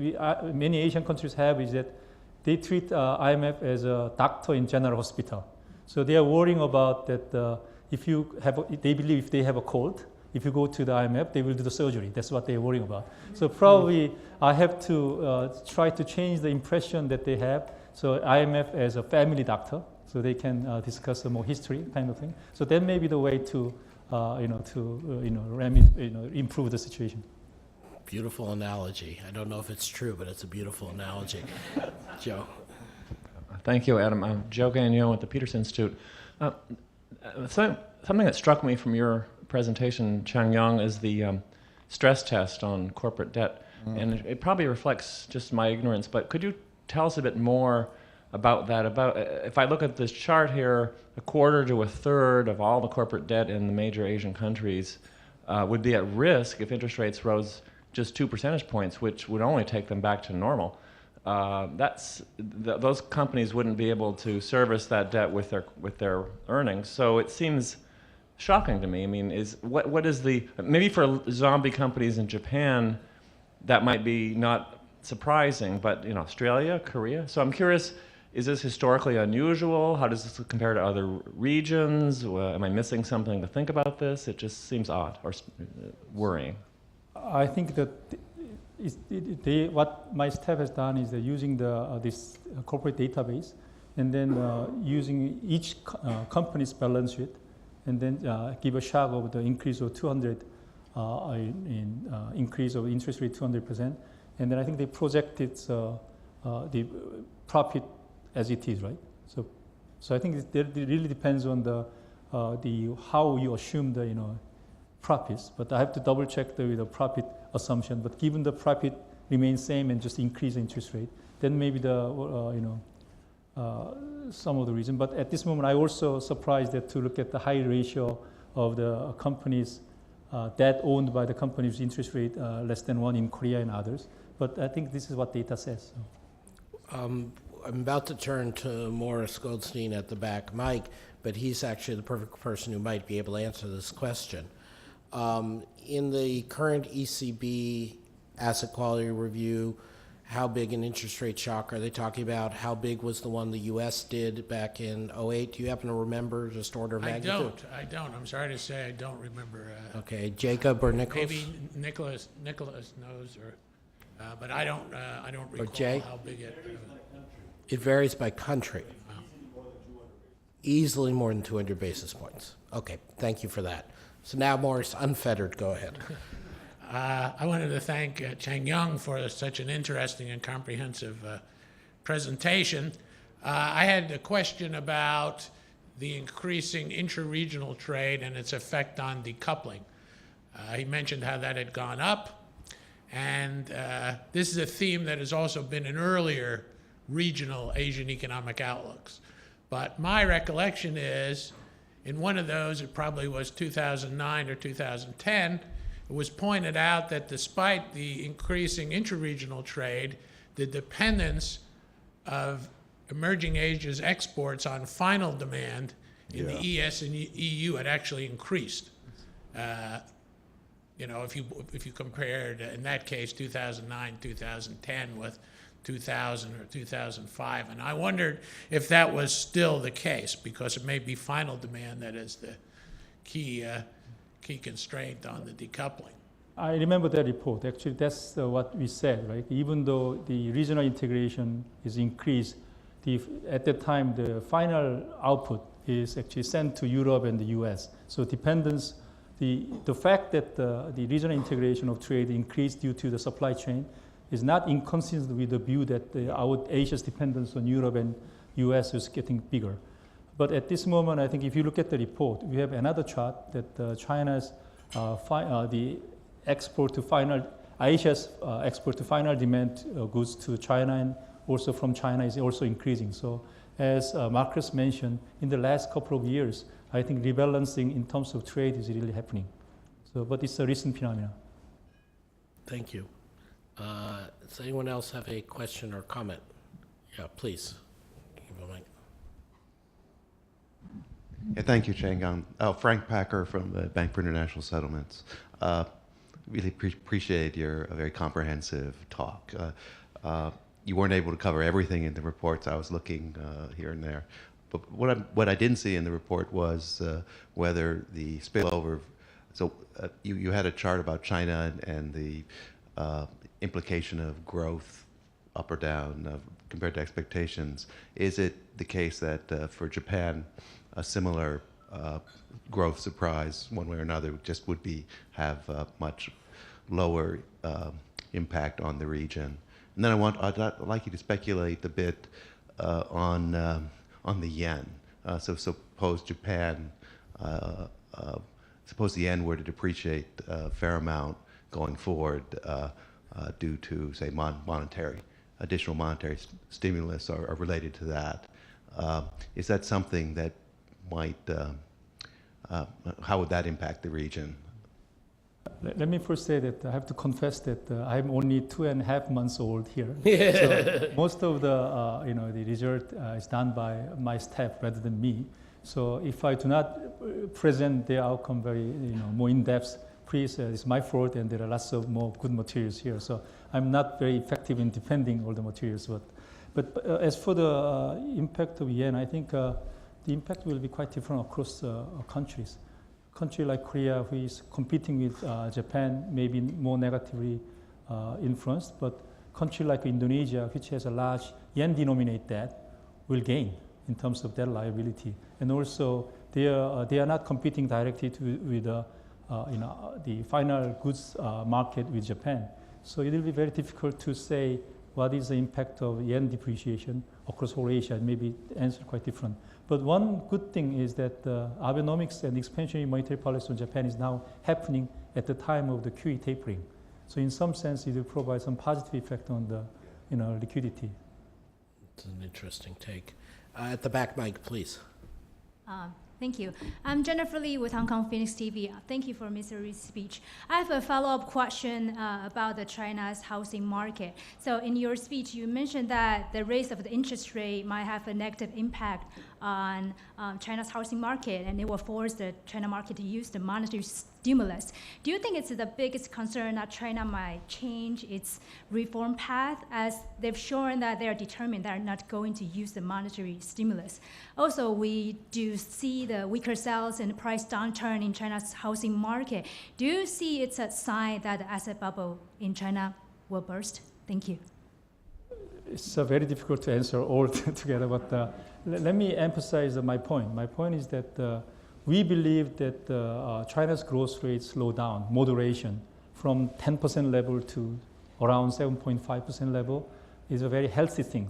many Asian countries have is that they treat IMF as a doctor in general hospital. So they are worrying about that they believe if they have a cold, if you go to the IMF, they will do the surgery. That's what they're worrying about. So probably I have to try to change the impression that they have. So IMF as a family doctor, so they can discuss more history kind of thing. So that may be the way to, improve the situation. Beautiful analogy. I don't know if it's true, but it's a beautiful analogy. Joe. Thank you, Adam. I'm Joe Gagnon at the Peterson Institute. Something that struck me from your presentation, Changyong, is the stress test on corporate debt. And it probably reflects just my ignorance, but could you tell us a bit more about that? If I look at this chart here, a quarter to a third of all the corporate debt in the major Asian countries would be at risk if interest rates rose just 2 percentage points, which would only take them back to normal. Those companies wouldn't be able to service that debt with their earnings. So it seems shocking to me. I mean, what is maybe for zombie companies in Japan, that might be not surprising, but in Australia, Korea. So I'm curious, is this historically unusual? How does this compare to other regions? Am I missing something to think about this? It just seems odd or worrying. I think that what my staff has done is they're using this corporate database and then using each company's balance sheet and then give a shock of the increase of 200 increase of interest rate 200%. And then I think they projected the profit as it is, right? So I think it really depends on the how you assume the profits. But I have to double check the profit assumption. But given the profit remains same and just increase interest rate, then maybe some of the reason. But at this moment, I also surprised that to look at the high ratio of the companies debt owned by the company's interest rate less than 1 in Korea and others. But I think this is what data says. I'm about to turn to Morris Goldstein at the back, Mike, but he's actually the perfect person who might be able to answer this question. In the current ECB asset quality review, how big an interest rate shock are they talking about? How big was the one the U.S. did back in 2008? Do you happen to remember just order of magnitude? I don't. I'm sorry to say I don't remember. Okay, Jacob or Nicholas? Maybe Nicholas knows, but I don't recall Jay? how big it. It varies by country. Easily more than 200 basis points. Okay, thank you for that. So now Morris, unfettered, go ahead. I wanted to thank Changyong for such an interesting and comprehensive presentation. I had a question about the increasing intra-regional trade and its effect on decoupling. He mentioned how that had gone up, and this is a theme that has also been in earlier regional Asian economic outlooks. But my recollection is, in one of those, it probably was 2009 or 2010, it was pointed out that despite the increasing intra-regional trade, the dependence of emerging Asia's exports on final demand in the ES and EU had actually increased. You know, if you compared, in that case, 2009, 2010 with 2000 or 2005. And I wondered if that was still the case, because it may be final demand that is the key constraint on the decoupling. I remember that report. Actually, that's what we said, right? Even though the regional integration is increased, at that time, the final output is actually sent to Europe and the US. So dependence, the fact that the regional integration of trade increased due to the supply chain is not inconsistent with the view that our Asia's dependence on Europe and US is getting bigger. But at this moment, I think if you look at the report, we have another chart that China's the export to final, Asia's export to final demand goods to China and also from China is also increasing. So as Marcus mentioned, in the last couple of years, I think rebalancing in terms of trade is really happening. So, but it's a recent phenomenon. Thank you. Does anyone else have a question or comment? Yeah, please. Give a mic. Yeah, thank you, Changyong. Frank Packer from the Bank for International Settlements. Really appreciate your very comprehensive talk. You weren't able to cover everything in the reports. I was looking here and there. But what I didn't see in the report was whether the spillover. So you had a chart about China and the implication of growth up or down compared to expectations. Is it the case that for Japan, a similar growth surprise, one way or another, just would have a much lower impact on the region? And then I'd like you to speculate a bit on the yen. So suppose Japan, suppose the yen were to depreciate a fair amount going forward due to, say, additional monetary stimulus are related to that. Is that something that might, how would that impact the region? Let me first say that I have to confess that I'm only 2.5 months old here. So most of the the result is done by my staff rather than me. So if I do not present the outcome very more in depth, please, it's my fault, and there are lots of more good materials here. So I'm not very effective in defending all the materials. But as for the impact of yen, I think the impact will be quite different across countries. Country like Korea, who is competing with Japan, may be more negatively influenced, but country like Indonesia, which has a large yen-denominated debt, will gain in terms of debt liability. And also, they are not competing directly with the final goods market with Japan. So it will be very difficult to say what is the impact of yen depreciation across whole Asia. Maybe the answer is quite different. But one good thing is that Abenomics and expansionary monetary policy in Japan is now happening at the time of the QE tapering. So in some sense, it will provide some positive effect on the liquidity. It's an interesting take. At the back mic, please. Thank you. I'm Jennifer Lee with Hong Kong Phoenix TV. Thank you for Mr. Rhee's speech. I have a follow-up question about the China's housing market. So in your speech, you mentioned that the raise of the interest rate might have a negative impact on China's housing market, and it will force the China market to use the monetary stimulus. Do you think it's the biggest concern that China might change its reform path, as they've shown that they're determined they're not going to use the monetary stimulus? Also, we do see the weaker sales and price downturn in China's housing market. Do you see it's a sign that the asset bubble in China will burst? Thank you. It's very difficult to answer all together, but let me emphasize my point. My point is that we believe that China's growth rate slow down, moderation from 10% level to around 7.5% level is a very healthy thing.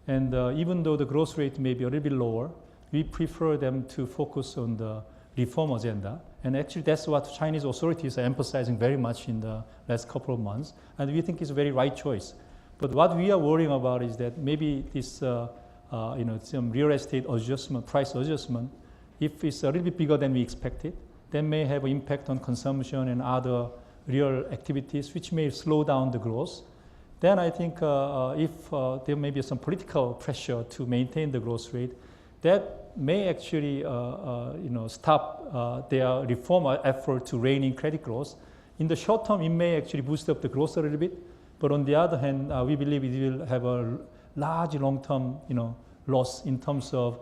And even though the growth rate may be a little bit lower, we prefer them to focus on the reform agenda. And actually that's what Chinese authorities are emphasizing very much in the last couple of months. And we think it's a very right choice. But what we are worrying about is that maybe this some real estate adjustment, price adjustment, if it's a little bit bigger than we expected, that may have an impact on consumption and other real activities, which may slow down the growth. Then I think if there may be some political pressure to maintain the growth rate, that may actually stop their reform effort to rein in credit growth. In the short term, it may actually boost up the growth a little bit, but on the other hand, we believe it will have a large long-term loss in terms of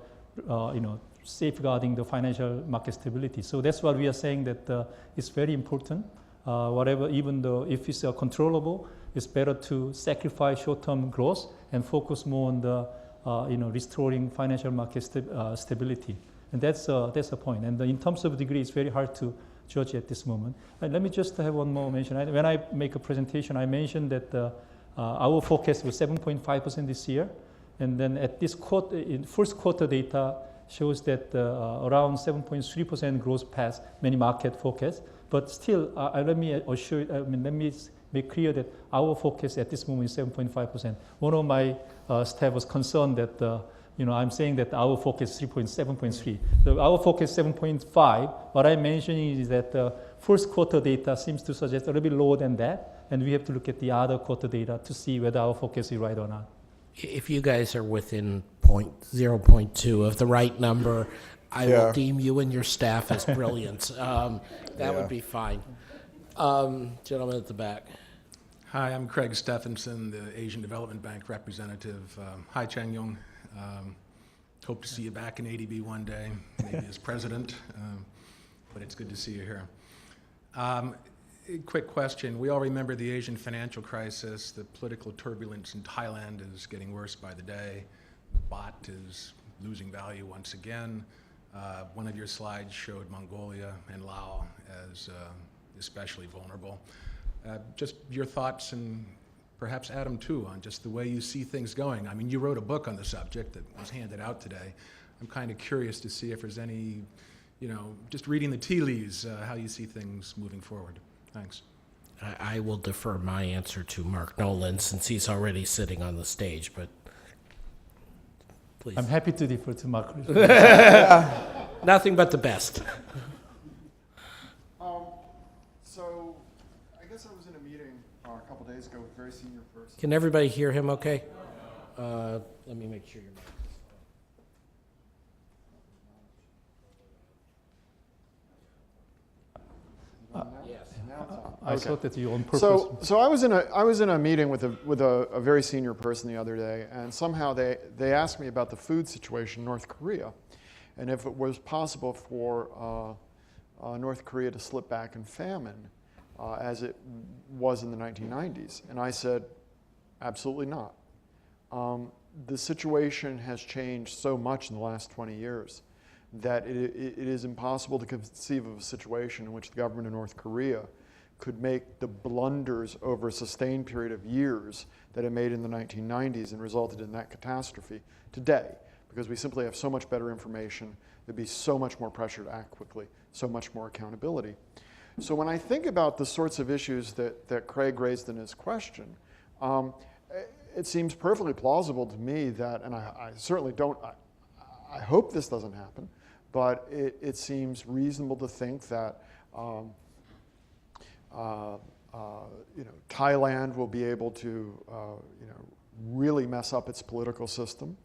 safeguarding the financial market stability. So that's what we are saying, that it's very important. Even though if it's controllable, it's better to sacrifice short-term growth and focus more on the restoring financial market stability. And that's the point. And in terms of degree, it's very hard to judge at this moment. And let me just have one more mention. When I make a presentation, I mentioned that our forecast was 7.5% this year. And then at this quarter, in first quarter data shows that around 7.3% growth past many market forecasts. But still, let me assure, let me make clear that our forecast at this moment is 7.5%. One of my staff was concerned that I'm saying that our forecast is 7.3. So our forecast is 7.5. What I'm mentioning is that first quarter data seems to suggest a little bit lower than that, and we have to look at the other quarter data to see whether our forecast is right or not. If you guys are within 0.2 of the right number, I will deem you and your staff as brilliant. That would be fine. Gentleman at the back. Hi, I'm Craig Stephenson, the Asian Development Bank representative. Hi, Changyong. Hope to see you back in ADB one day, maybe as president, but it's good to see you here. Quick question. We all remember the Asian financial crisis. The political turbulence in Thailand is getting worse by the day. The baht is losing value once again. One of your slides showed Mongolia and Laos as especially vulnerable. Just your thoughts, and perhaps Adam too, on just the way you see things going. I mean, you wrote a book on the subject that was handed out today. I'm kind of curious to see if there's any, just reading the tea leaves, how you see things moving forward. Thanks. I will defer my answer to Mark Nolan since he's already sitting on the stage, but please. I'm happy to defer to Mark. Nothing but the best. So I guess I was in a meeting a couple days ago with a very senior person. Can everybody hear him okay? Let me make sure you're I thought that you on purpose. So I was in a meeting with a very senior person the other day, and somehow they asked me about the food situation in North Korea, and if it was possible for North Korea to slip back in famine as it was in the 1990s, and I said, absolutely not. The situation has changed so much in the last 20 years that it is impossible to conceive of a situation in which the government of North Korea could make the blunders over a sustained period of years that it made in the 1990s and resulted in that catastrophe today, because we simply have so much better information. There'd be so much more pressure to act quickly, so much more accountability. So when I think about the sorts of issues that Craig raised in his question, it seems perfectly plausible to me that, and I certainly don't, I hope this doesn't happen, but it seems reasonable to think that Thailand will be able to really mess up its political system,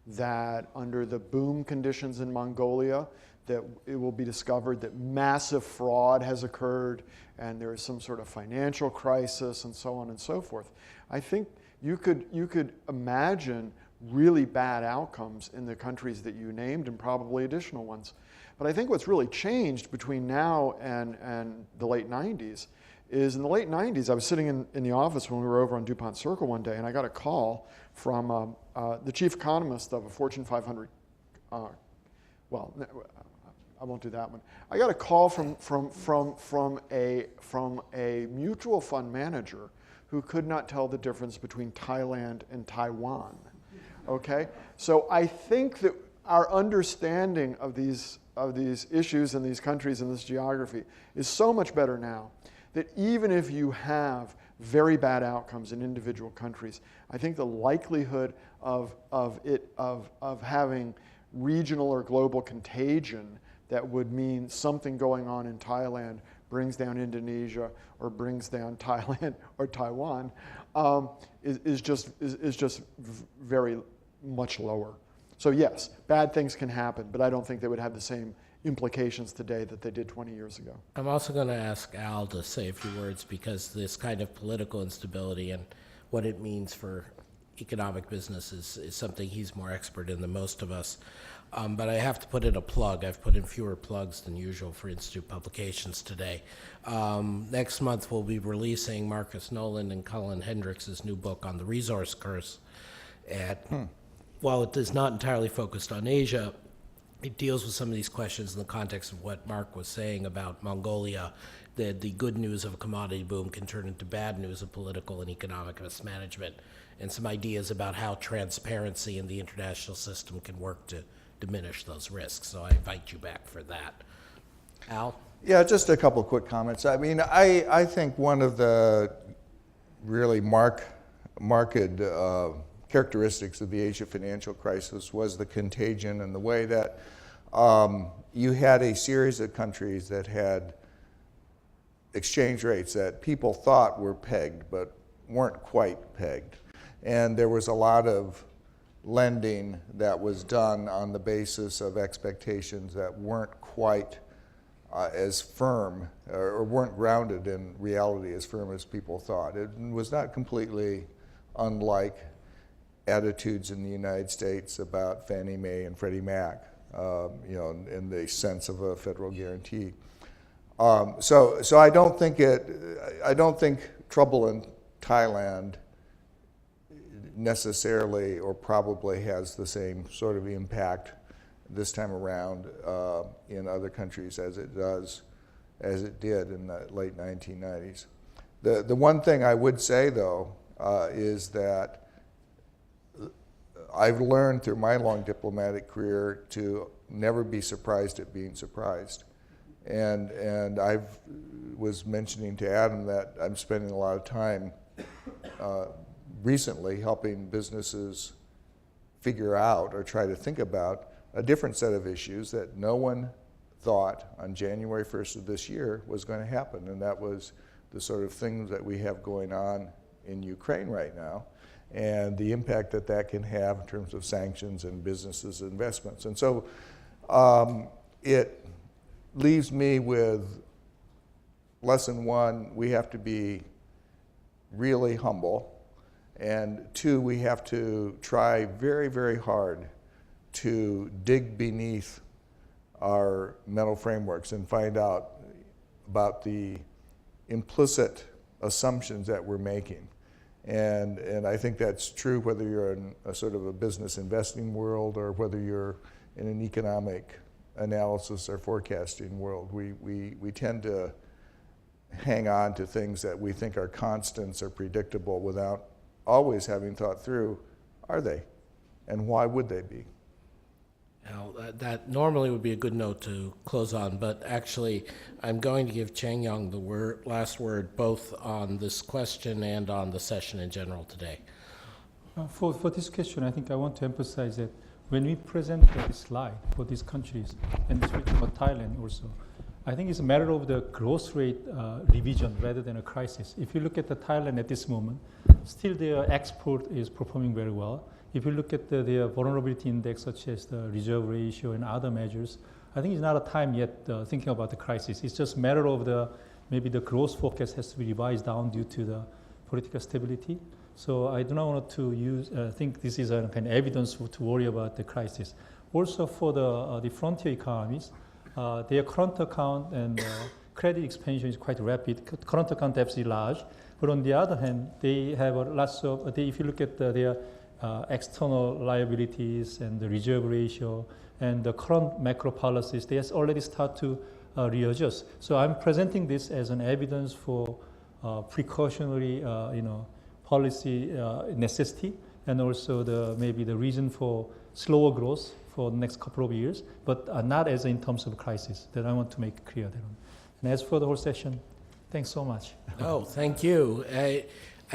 that under the boom conditions in Mongolia, that it will be discovered that massive fraud has occurred and there is some sort of financial crisis and so on and so forth. I think you could imagine really bad outcomes in the countries that you named and probably additional ones. But I think what's really changed between now and the late 90s is in the late 90s, I was sitting in the office when we were over on DuPont Circle one day, and I got a call from the chief economist of a Fortune 500, won't do that one. I got a call from a mutual fund manager who could not tell the difference between Thailand and Taiwan. Okay, so I think that our understanding of these issues in these countries and this geography is so much better now that even if you have very bad outcomes in individual countries, I think the likelihood of having regional or global contagion that would mean something going on in Thailand brings down Indonesia or brings down Thailand or Taiwan is just very much lower. So yes, bad things can happen, but I don't think they would have the same implications today that they did 20 years ago. I'm also going to ask Al to say a few words because this kind of political instability and what it means for economic business is something he's more expert in than most of us. But I have to put in a plug. I've put in fewer plugs than usual for Institute publications today. Next month we'll be releasing Marcus Nolan and Colin Hendricks' new book on the resource curse. And while it is not entirely focused on Asia, it deals with some of these questions in the context of what Mark was saying about Mongolia, that the good news of a commodity boom can turn into bad news of political and economic mismanagement, and some ideas about how transparency in the international system can work to diminish those risks. So I invite you back for that. Al? Yeah, just a couple of quick comments. I mean, I think one of the really marked characteristics of the Asia financial crisis was the contagion and the way that you had a series of countries that had exchange rates that people thought were pegged but weren't quite pegged. And there was a lot of lending that was done on the basis of expectations that weren't quite as firm or weren't grounded in reality as firm as people thought. It was not completely unlike attitudes in the United States about Fannie Mae and Freddie Mac, in the sense of a federal guarantee. So I don't think trouble in Thailand necessarily or probably has the same sort of impact this time around in other countries as it did in the late 1990s. The one thing I would say though is that I've learned through my long diplomatic career to never be surprised at being surprised. And I was mentioning to Adam that I'm spending a lot of time recently helping businesses figure out or try to think about a different set of issues that no one thought on January 1st of this year was going to happen. And that was the sort of things that we have going on in Ukraine right now, and the impact that that can have in terms of sanctions and businesses' investments. And so it leaves me with lesson one: we have to be really humble, and two, we have to try very, very hard to dig beneath our mental frameworks and find out about the implicit assumptions that we're making. And I think that's true whether you're in a sort of a business investing world or whether you're in an economic analysis or forecasting world. We tend to hang on to things that we think are constants or predictable without always having thought through, are they? And why would they be? Now, that normally would be a good note to close on, but actually I'm going to give Changyong the last word both on this question and on the session in general today. For this question, I think I want to emphasize that when we present this slide for these countries, and speaking about Thailand also, I think it's a matter of the growth rate revision rather than a crisis. If you look at the Thailand at this moment, still their export is performing very well. If you look at their vulnerability index, such as the reserve ratio and other measures, I think it's not a time yet thinking about the crisis. It's just a matter of maybe the growth forecast has to be revised down due to the political stability. So I do not want to think this is a kind of evidence to worry about the crisis. Also for the frontier economies, their current account and credit expansion is quite rapid. Current account deficit is large, but on the other hand, they have lots of. If you look at their external liabilities and the reserve ratio and the current macro policies, they has already start to readjust. So I'm presenting this as an evidence for precautionary, policy necessity, and also maybe the reason for slower growth for the next couple of years, but not as in terms of crisis. That I want to make clear. And as for the whole session, thanks so much. No, thank you. I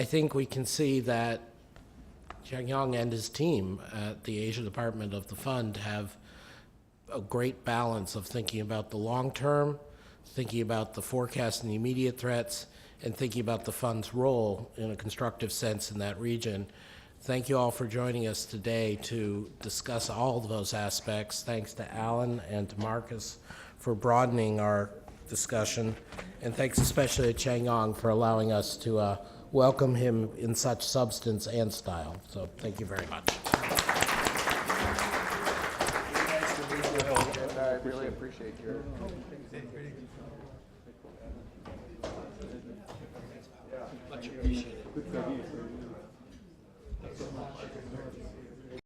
think we can see that Changyong and his team at the Asia Department of the Fund have a great balance of thinking about the long term, thinking about the forecast and the immediate threats, and thinking about the fund's role in a constructive sense in that region. Thank you all for joining us today to discuss all of those aspects. Thanks to Alan and to Marcus for broadening our discussion. And thanks especially to Changyong for allowing us to welcome him in such substance and style. So thank you very much. I really appreciate your. Much appreciated.